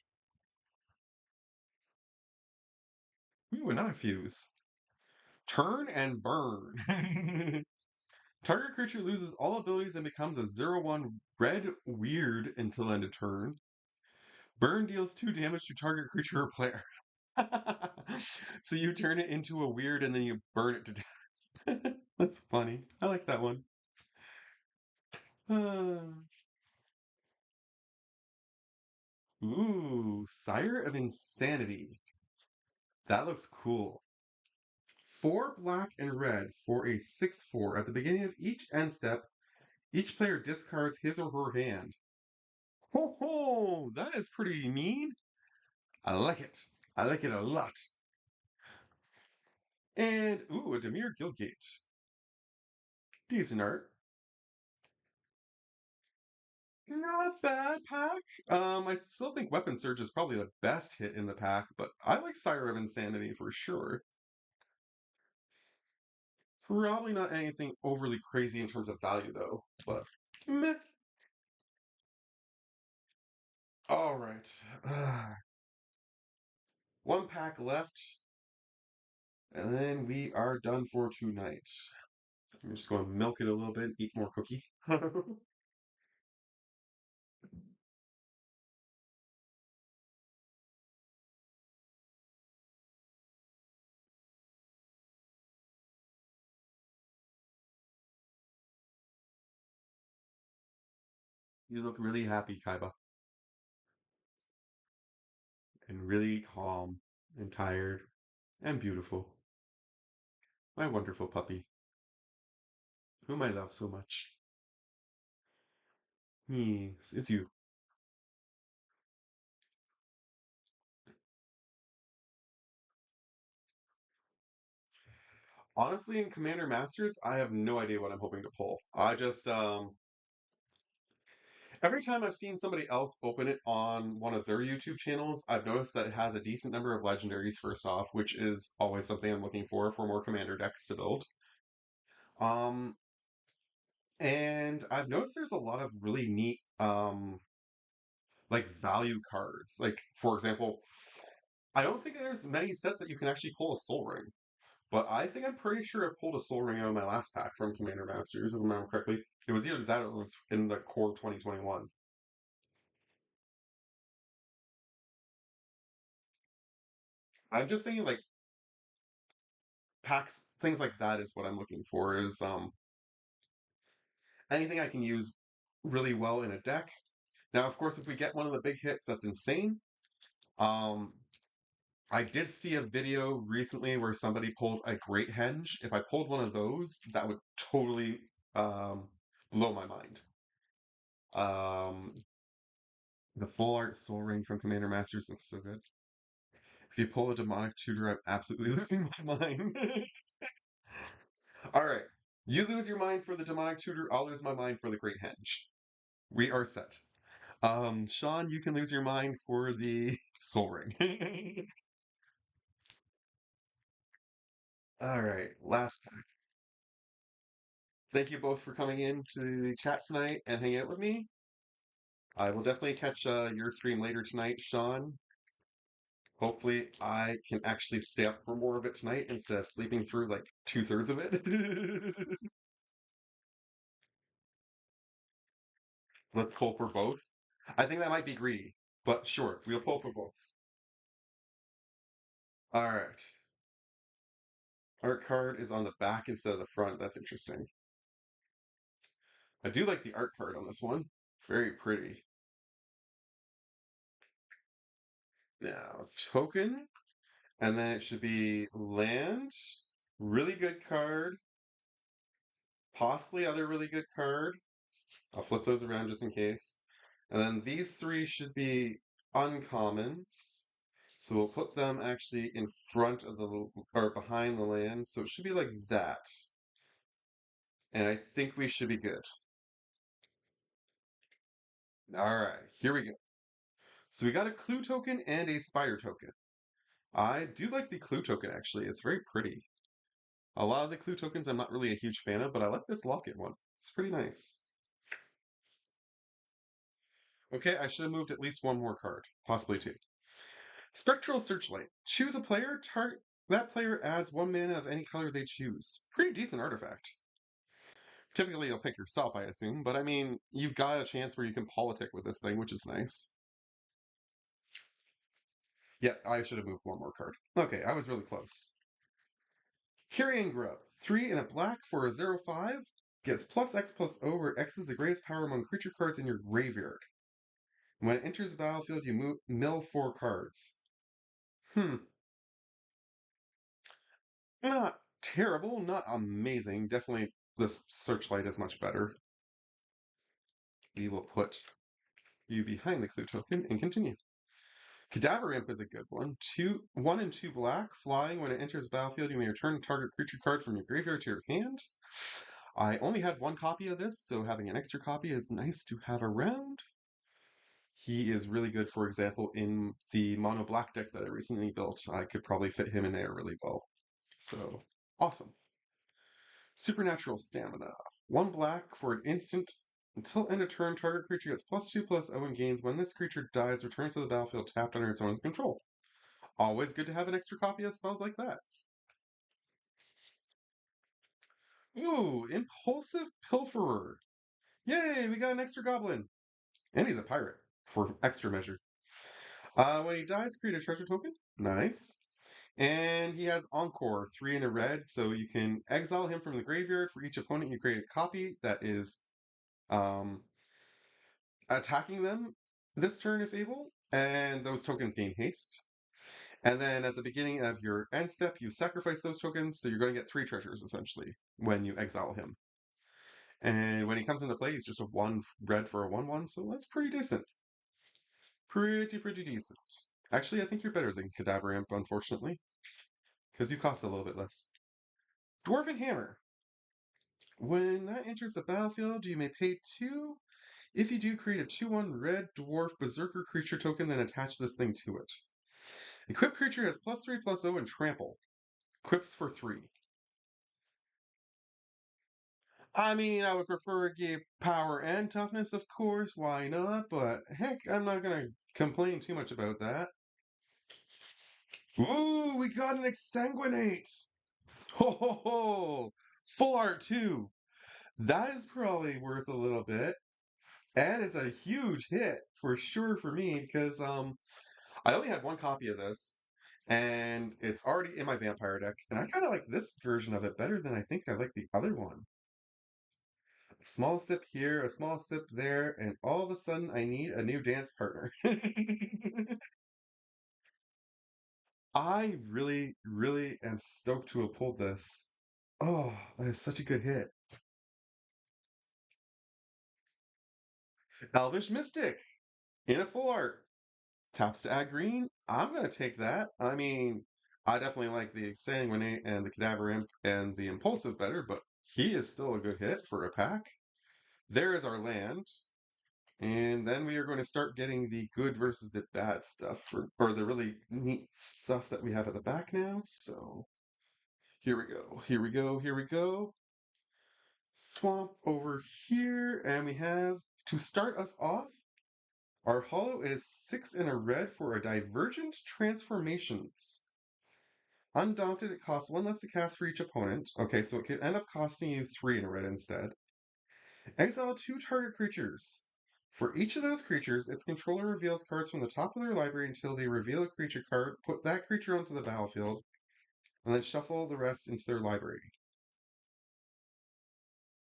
Ooh, another fuse. Turn and burn. Target creature loses all abilities and becomes a 0/1 red weird until end of turn. Burn deals 2 damage to target creature or player. So you turn it into a weird and then you burn it to death. That's funny. I like that one. Ooh, Sire of Insanity. That looks cool. 4 black and red for a 6/4. At the beginning of each end step, each player discards his or her hand. Ho ho! That is pretty mean. I like it. I like it a lot. And, ooh, a Demir Guildgate. Decent art. Not bad pack. I still think Weapon Surge is probably the best hit in the pack, but I like Sire of Insanity for sure. Probably not anything overly crazy in terms of value, though, but meh. All right. One pack left, and then we are done for tonight. I'm just going to milk it a little bit and eat more cookie. You look really happy, Kaiba, and really calm and tired and beautiful. My wonderful puppy, whom I love so much. Yes, it's you. Honestly, in Commander Masters, I have no idea what I'm hoping to pull. I just every time I've seen somebody else open it on one of their YouTube channels, I've noticed that it has a decent number of legendaries first off, which is always something I'm looking for more commander decks to build. Um, and I've noticed there's a lot of really neat like value cards. Like for example, I don't think there's many sets that you can actually pull a Soul Ring. But I think I'm pretty sure I pulled a Soul Ring out of my last pack from Commander Masters, if I remember correctly. It was either that or it was in the core 2021. I'm just thinking like packs, things like that is what I'm looking for. Is anything I can use really well in a deck. Now, of course, if we get one of the big hits, that's insane. Um, I did see a video recently where somebody pulled a Great Henge. If I pulled one of those, that would totally um, blow my mind. Um, the full art Soul Ring from Commander Masters looks so good. If you pull a Demonic Tutor, I'm absolutely losing my mind. All right. You lose your mind for the Demonic Tutor, I'll lose my mind for the Great Henge. We are set. Sean, you can lose your mind for the Soul Ring. All right, last time. Thank you both for coming in to the chat tonight and hanging out with me. I will definitely catch your stream later tonight, Sean. Hopefully, I can actually stay up for more of it tonight instead of sleeping through like two-thirds of it. Let's pull for both. I think that might be greedy, but sure, we'll pull for both. All right. Art card is on the back instead of the front. That's interesting. I do like the art card on this one. Very pretty. Now, token, and then it should be land. Really good card. Possibly other really good card. I'll flip those around just in case. And then these three should be uncommons. So we'll put them actually in front of the, or behind the land. So it should be like that. And I think we should be good. All right, here we go. So we got a clue token and a spider token. I do like the clue token actually. It's very pretty. A lot of the clue tokens I'm not really a huge fan of, but I like this locket one. It's pretty nice. Okay, I should have moved at least one more card, possibly two. Spectral Searchlight. Choose a player. That player adds 1 mana of any color they choose. Pretty decent artifact. Typically, you'll pick yourself, I assume, but I mean, you've got a chance where you can politic with this thing, which is nice. Yeah, I should have moved one more card. Okay, I was really close. Carrion Grub. 3 and a black for a 0/5. Gets +X+O, where X is the greatest power among creature cards in your graveyard. When it enters the battlefield, you mill 4 cards. Hmm. Not terrible, not amazing. Definitely this Searchlight is much better. We will put you behind the clue token and continue. Cadaver Imp is a good one. 1 and 2 black, flying. When it enters the battlefield, you may return a target creature card from your graveyard to your hand. I only had one copy of this, so having an extra copy is nice to have around. He is really good, for example, in the mono black deck that I recently built. I could probably fit him in there really well. So, awesome. Supernatural Stamina. 1 black for an instant. Until end of turn, target creature gets +2/+0 and gains. When this creature dies, return to the battlefield tapped under its owner's control. Always good to have an extra copy of spells like that. Ooh, Impulsive Pilferer. Yay, we got an extra goblin. And he's a pirate, for extra measure. When he dies, create a treasure token. Nice. And he has Encore, 3 in a red, so you can exile him from the graveyard. For each opponent, you create a copy that is um, attacking them this turn if able, and those tokens gain haste. And then at the beginning of your end step, you sacrifice those tokens, so you're going to get 3 treasures essentially when you exile him. And when he comes into play, he's just a 1 red for a 1/1, so that's pretty decent. Pretty decent. Actually, I think you're better than Cadaver Imp, unfortunately, because you cost a little bit less. Dwarven Hammer. When that enters the battlefield, you may pay 2. If you do, create a 2/1 red dwarf berserker creature token, then attach this thing to it. Equipped creature has +3/+0 and trample. Equips for 3. I mean, I would prefer it gave power and toughness, of course. Why not? But heck, I'm not gonna complain too much about that. Ooh, we got an Exsanguinate! Ho ho ho! Full art too. That is probably worth a little bit. And it's a huge hit for sure for me because I only had one copy of this and it's already in my vampire deck and I kind of like this version of it better than I think I like the other one. A small sip here, a small sip there, and all of a sudden I need a new dance partner. I really am stoked to have pulled this. Oh, that is such a good hit. Elvish Mystic in a full art. Taps to add green. I'm gonna take that. I mean, I definitely like the Sanguinate and the Cadaver Imp and the Impulsive better, but he is still a good hit for a pack. There is our land. And then we are going to start getting the good versus the bad stuff, or the really neat stuff that we have at the back now. So here we go, here we go, here we go. Swamp over here, and we have, to start us off, Our holo is 6 in a red for a divergent transformations. Undaunted, it costs 1 less to cast for each opponent. Okay, so it could end up costing you 3 in a red instead. Exile 2 target creatures. For each of those creatures, its controller reveals cards from the top of their library until they reveal a creature card, put that creature onto the battlefield, and then shuffle the rest into their library.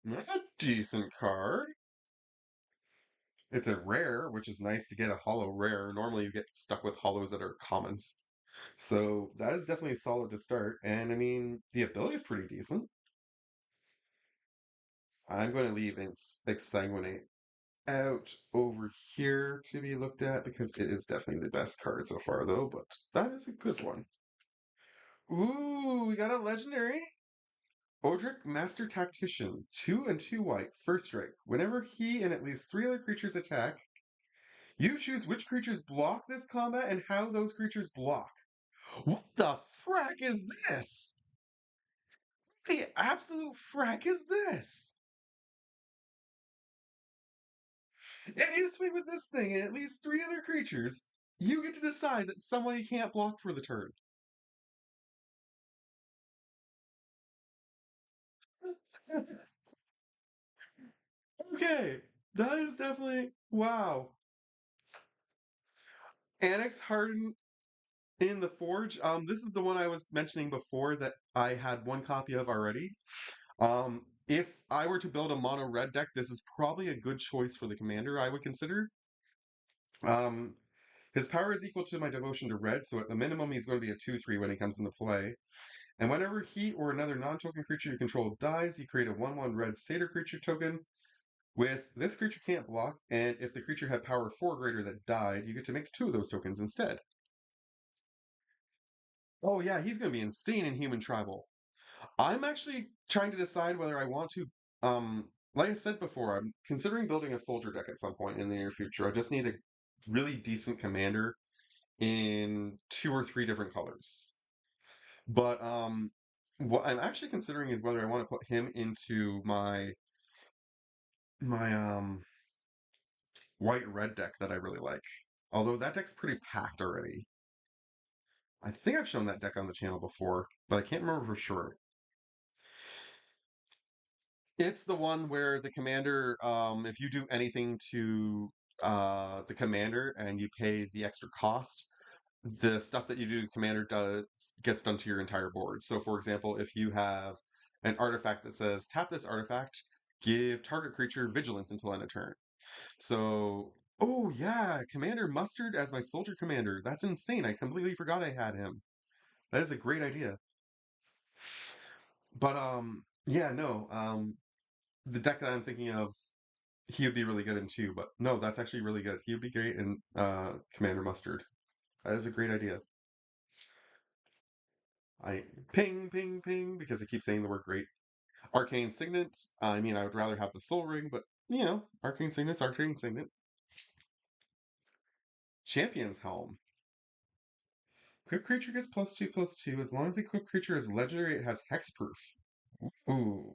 That's a decent card. It's a rare, which is nice to get a holo rare. Normally you get stuck with holos that are commons. So that is definitely solid to start. And I mean, the ability is pretty decent. I'm going to leave Exsanguinate out over here to be looked at because it is definitely the best card so far, though. But that is a good one. Ooh, we got a legendary. Odric, Master Tactician. 2 and 2 white. First strike. Whenever he and at least 3 other creatures attack, you choose which creatures block this combat and how those creatures block. What the frack is this? The absolute frack is this? If you swing with this thing and at least 3 other creatures, you get to decide that somebody can't block for the turn. Okay, that is definitely wow. Annex Harden in the Forge. This is the one I was mentioning before that I had one copy of already. If I were to build a mono red deck, this is probably a good choice for the commander, I would consider. Um, his power is equal to my devotion to red, so at the minimum he's going to be a 2/3 when he comes into play. And whenever he or another non-token creature you control dies, you create a 1/1 red satyr creature token. With this creature can't block, and if the creature had power 4 greater that died, you get to make 2 of those tokens instead. Oh yeah, he's going to be insane in Human Tribal. I'm actually trying to decide whether I want to, like I said before, I'm considering building a soldier deck at some point in the near future. I just need a really decent commander in 2 or 3 different colors. But what I'm actually considering is whether I want to put him into my white red deck that I really like. Although that deck's pretty packed already. I think I've shown that deck on the channel before, but I can't remember for sure. It's the one where the commander, if you do anything to the commander and you pay the extra cost, the stuff that you do to commander does gets done to your entire board. So for example, if you have an artifact that says tap this artifact, give target creature vigilance until end of turn. So oh yeah, Commander Mustard as my soldier commander. That's insane. I completely forgot I had him. That is a great idea. But yeah, no. The deck that I'm thinking of, he would be really good in too, but no, that's actually really good. He would be great in Commander Mustard. That is a great idea. I ping, ping, ping, because it keeps saying the word great. Arcane Signet. I mean, I would rather have the Soul Ring, but you know, Arcane Signet's Arcane Signet. Champion's Helm. Equipped creature gets +2/+2. As long as the equipped creature is legendary, it has hexproof. Ooh,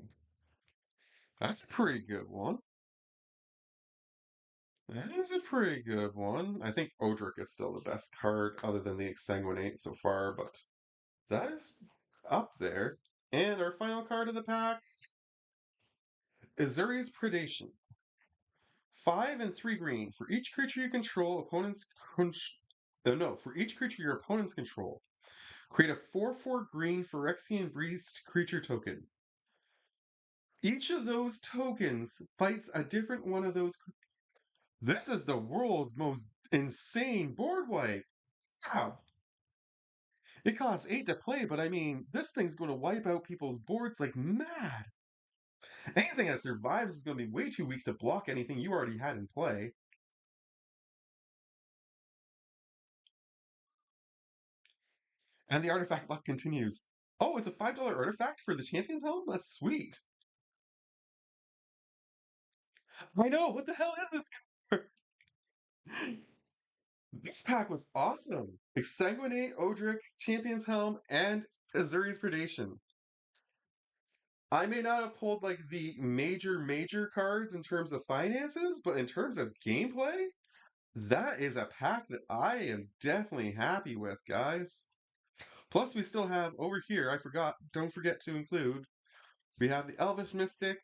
that's a pretty good one. That is a pretty good one. I think Odric is still the best card, other than the Exsanguinate so far, but that is up there. And our final card of the pack, Azuri's Predation. 5 and 3 green. For each creature you control, opponents no, for each creature your opponents control, create a 4/4 green Phyrexian Beast creature token. Each of those tokens fights a different one of those. This is the world's most insane board wipe. Wow. It costs 8 to play, but I mean, this thing's going to wipe out people's boards like mad. Anything that survives is going to be way too weak to block anything you already had in play. And the artifact luck continues. Oh, it's a $5 artifact for the Champion's Helm? That's sweet. I know, what the hell is this card? This pack was awesome. Exsanguinate, Odric, Champion's Helm, and Azuri's Predation. I may not have pulled like the major cards in terms of finances, but in terms of gameplay, That is a pack that I am definitely happy with, guys. Plus, we still have over here, don't forget to include, we have the Elvish Mystic,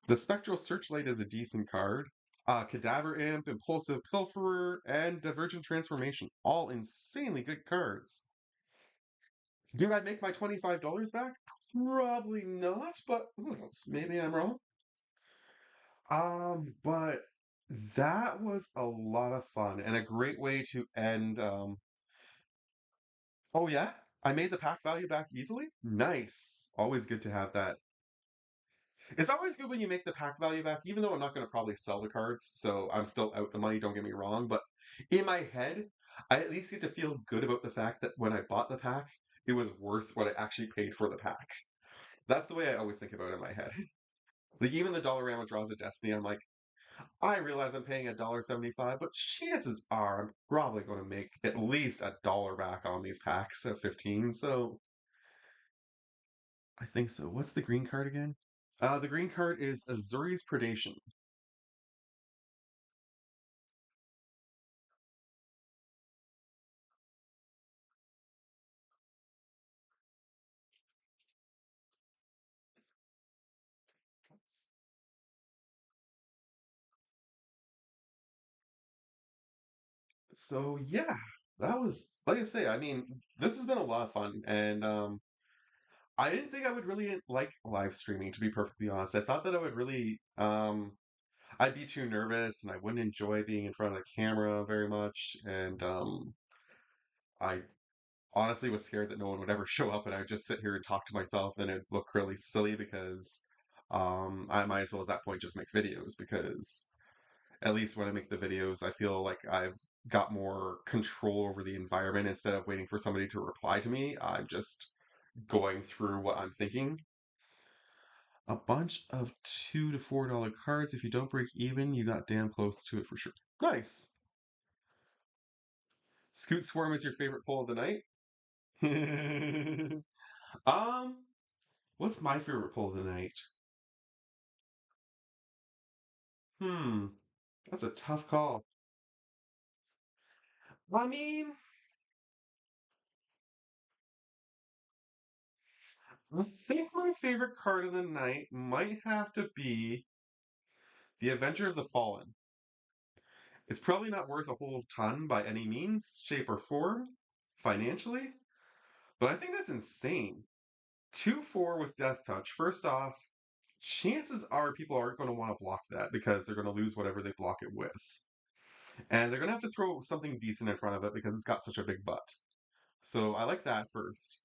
the Spectral Searchlight is a decent card, Cadaver Imp, Impulsive Pilferer, and Divergent Transformation. All insanely good cards. Do I make my $25 back? Probably not, but who knows? Maybe I'm wrong. But that was a lot of fun and a great way to end. Oh yeah, I made the pack value back easily. Nice. Always good to have that. It's always good when you make the pack value back, even though I'm not going to probably sell the cards, so I'm still out the money. Don't get me wrong, but in my head, I at least get to feel good about the fact that when I bought the pack, it was worth what I actually paid for the pack. That's the way I always think about it in my head. Like even the Dollarama Draws of Destiny, I'm like, I realize I'm paying $1.75, but chances are I'm probably going to make at least $1 back on these packs of 15. So I think so. What's the green card again? The green card is Azuri's Predation. So yeah, that was like I say. I mean, this has been a lot of fun, and I didn't think I would really like live streaming. To be perfectly honest, I thought that I would really I'd be too nervous, and I wouldn't enjoy being in front of the camera very much, and I honestly was scared that no one would ever show up and I would just sit here and talk to myself and it'd look really silly because I might as well at that point just make videos because at least when I make the videos, I feel like I've got more control over the environment instead of waiting for somebody to reply to me. I'm just going through what I'm thinking. A bunch of $2 to $4 cards. If you don't break even, you got damn close to it for sure. Nice. Scoot Swarm is your favorite pull of the night? um, What's my favorite pull of the night? Hmm, that's a tough call. I mean, I think my favorite card of the night might have to be the Avenger of the Fallen. It's probably not worth a whole ton by any means, shape, or form, financially, but I think that's insane. 2/4 with Death Touch. First off, chances are people aren't going to want to block that because they're going to lose whatever they block it with. And they're going to have to throw something decent in front of it because it's got such a big butt. So I like that first.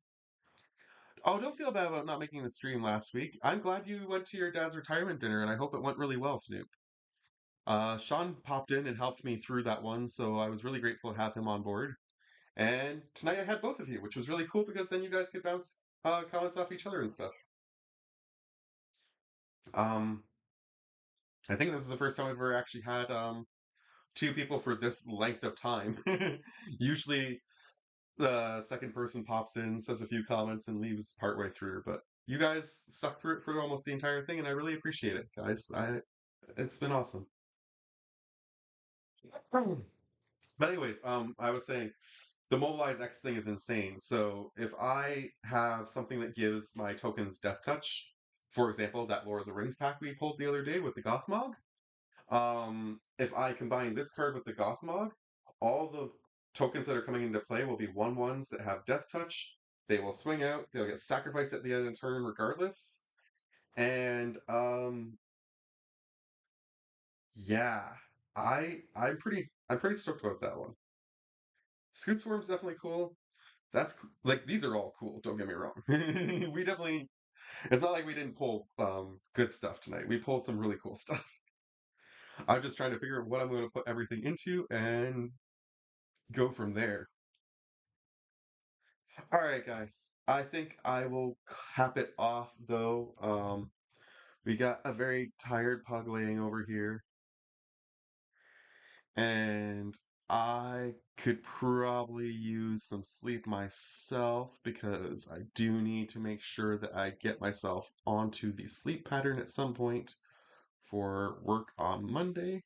Oh, don't feel bad about not making the stream last week. I'm glad you went to your dad's retirement dinner, and I hope it went really well, Snoop. Sean popped in and helped me through that one, so I was really grateful to have him on board. And tonight I had both of you, which was really cool because then you guys could bounce comments off each other and stuff. Um, I think this is the first time I've ever actually had two people for this length of time. Usually the second person pops in, says a few comments, and leaves partway through. But you guys stuck through it for almost the entire thing, and I really appreciate it, guys. It's been awesome. But anyways, I was saying the Mobilize X thing is insane. So if I have something that gives my tokens Death Touch, for example, that Lord of the Rings pack we pulled the other day with the Gothmog, if I combine this card with the Gothmog, all the tokens that are coming into play will be 1/1s that have Death Touch. They will swing out. They'll get sacrificed at the end of the turn regardless. And yeah, I'm pretty stoked about that one. Scoot Swarm's definitely cool. Like these are all cool. Don't get me wrong. We definitely. It's not like we didn't pull good stuff tonight. We pulled some really cool stuff. I'm just trying to figure out what I'm going to put everything into and go from there. All right, guys. I think I will cap it off though. We got a very tired pug laying over here, and I could probably use some sleep myself because I do need to make sure that I get myself onto the sleep pattern at some point for work on Monday.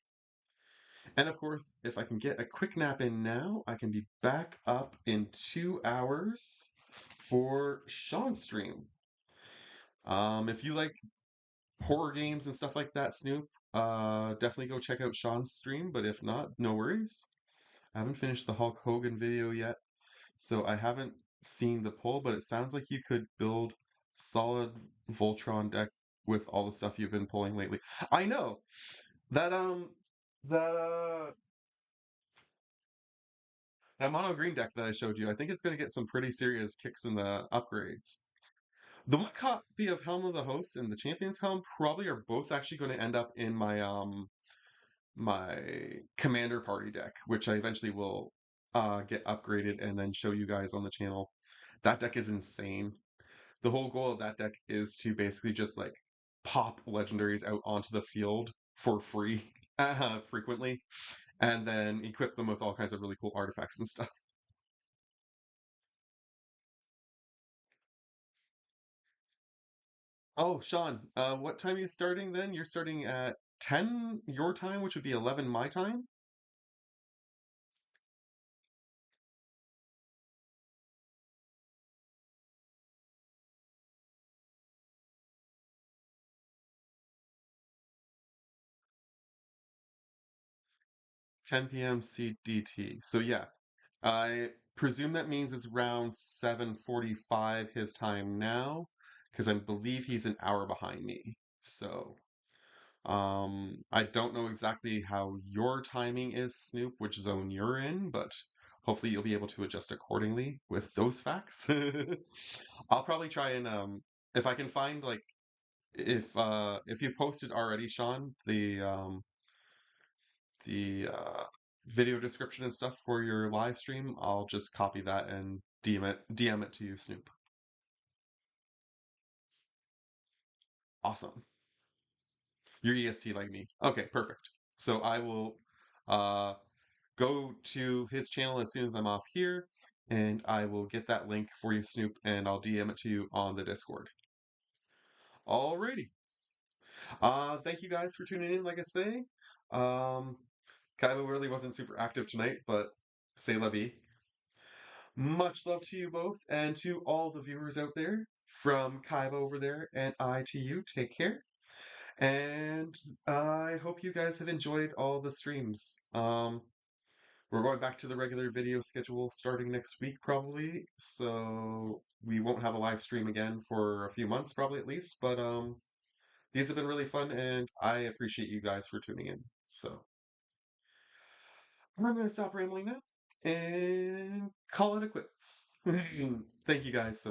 And of course, if I can get a quick nap in now, I can be back up in 2 hours for Sean's stream. If you like horror games and stuff like that, Snoop, definitely go check out Sean's stream. But if not, no worries. I haven't finished the Hulk Hogan video yet, so I haven't seen the poll, but it sounds like you could build solid Voltron deck with all the stuff you've been pulling lately. I know that that that mono green deck that I showed you, I think it's going to get some pretty serious kicks in the upgrades. The one copy of Helm of the Host and the Champion's Helm probably are both actually going to end up in my commander party deck, which I eventually will get upgraded and then show you guys on the channel. That deck is insane. The whole goal of that deck is to basically just like pop legendaries out onto the field for free frequently, and then equip them with all kinds of really cool artifacts and stuff. Oh, Sean, what time are you starting then? You're starting at 10 your time, which would be 11 my time? 10 p.m. CDT. So yeah, I presume that means it's around 7:45 his time now, because I believe he's an hour behind me. So, I don't know exactly how your timing is, Snoop, which zone you're in, but hopefully you'll be able to adjust accordingly with those facts. I'll probably try and if I can find like if you've posted already, Sean, the video description and stuff for your live stream, I'll just copy that and DM it to you, Snoop. Awesome. You're EST like me. Okay, perfect. So I will uh go to his channel as soon as I'm off here, and I will get that link for you, Snoop, and I'll DM it to you on the Discord. Alrighty. Thank you guys for tuning in, like I say. Um, Kaiba really wasn't super active tonight, but say la vie. Much love to you both and to all the viewers out there. From Kaiba over there and I to you, take care. And I hope you guys have enjoyed all the streams. We're going back to the regular video schedule starting next week, probably. So we won't have a live stream again for a few months, probably at least. But these have been really fun, and I appreciate you guys for tuning in. So I'm going to stop rambling now and call it a quits. Thank you guys so much.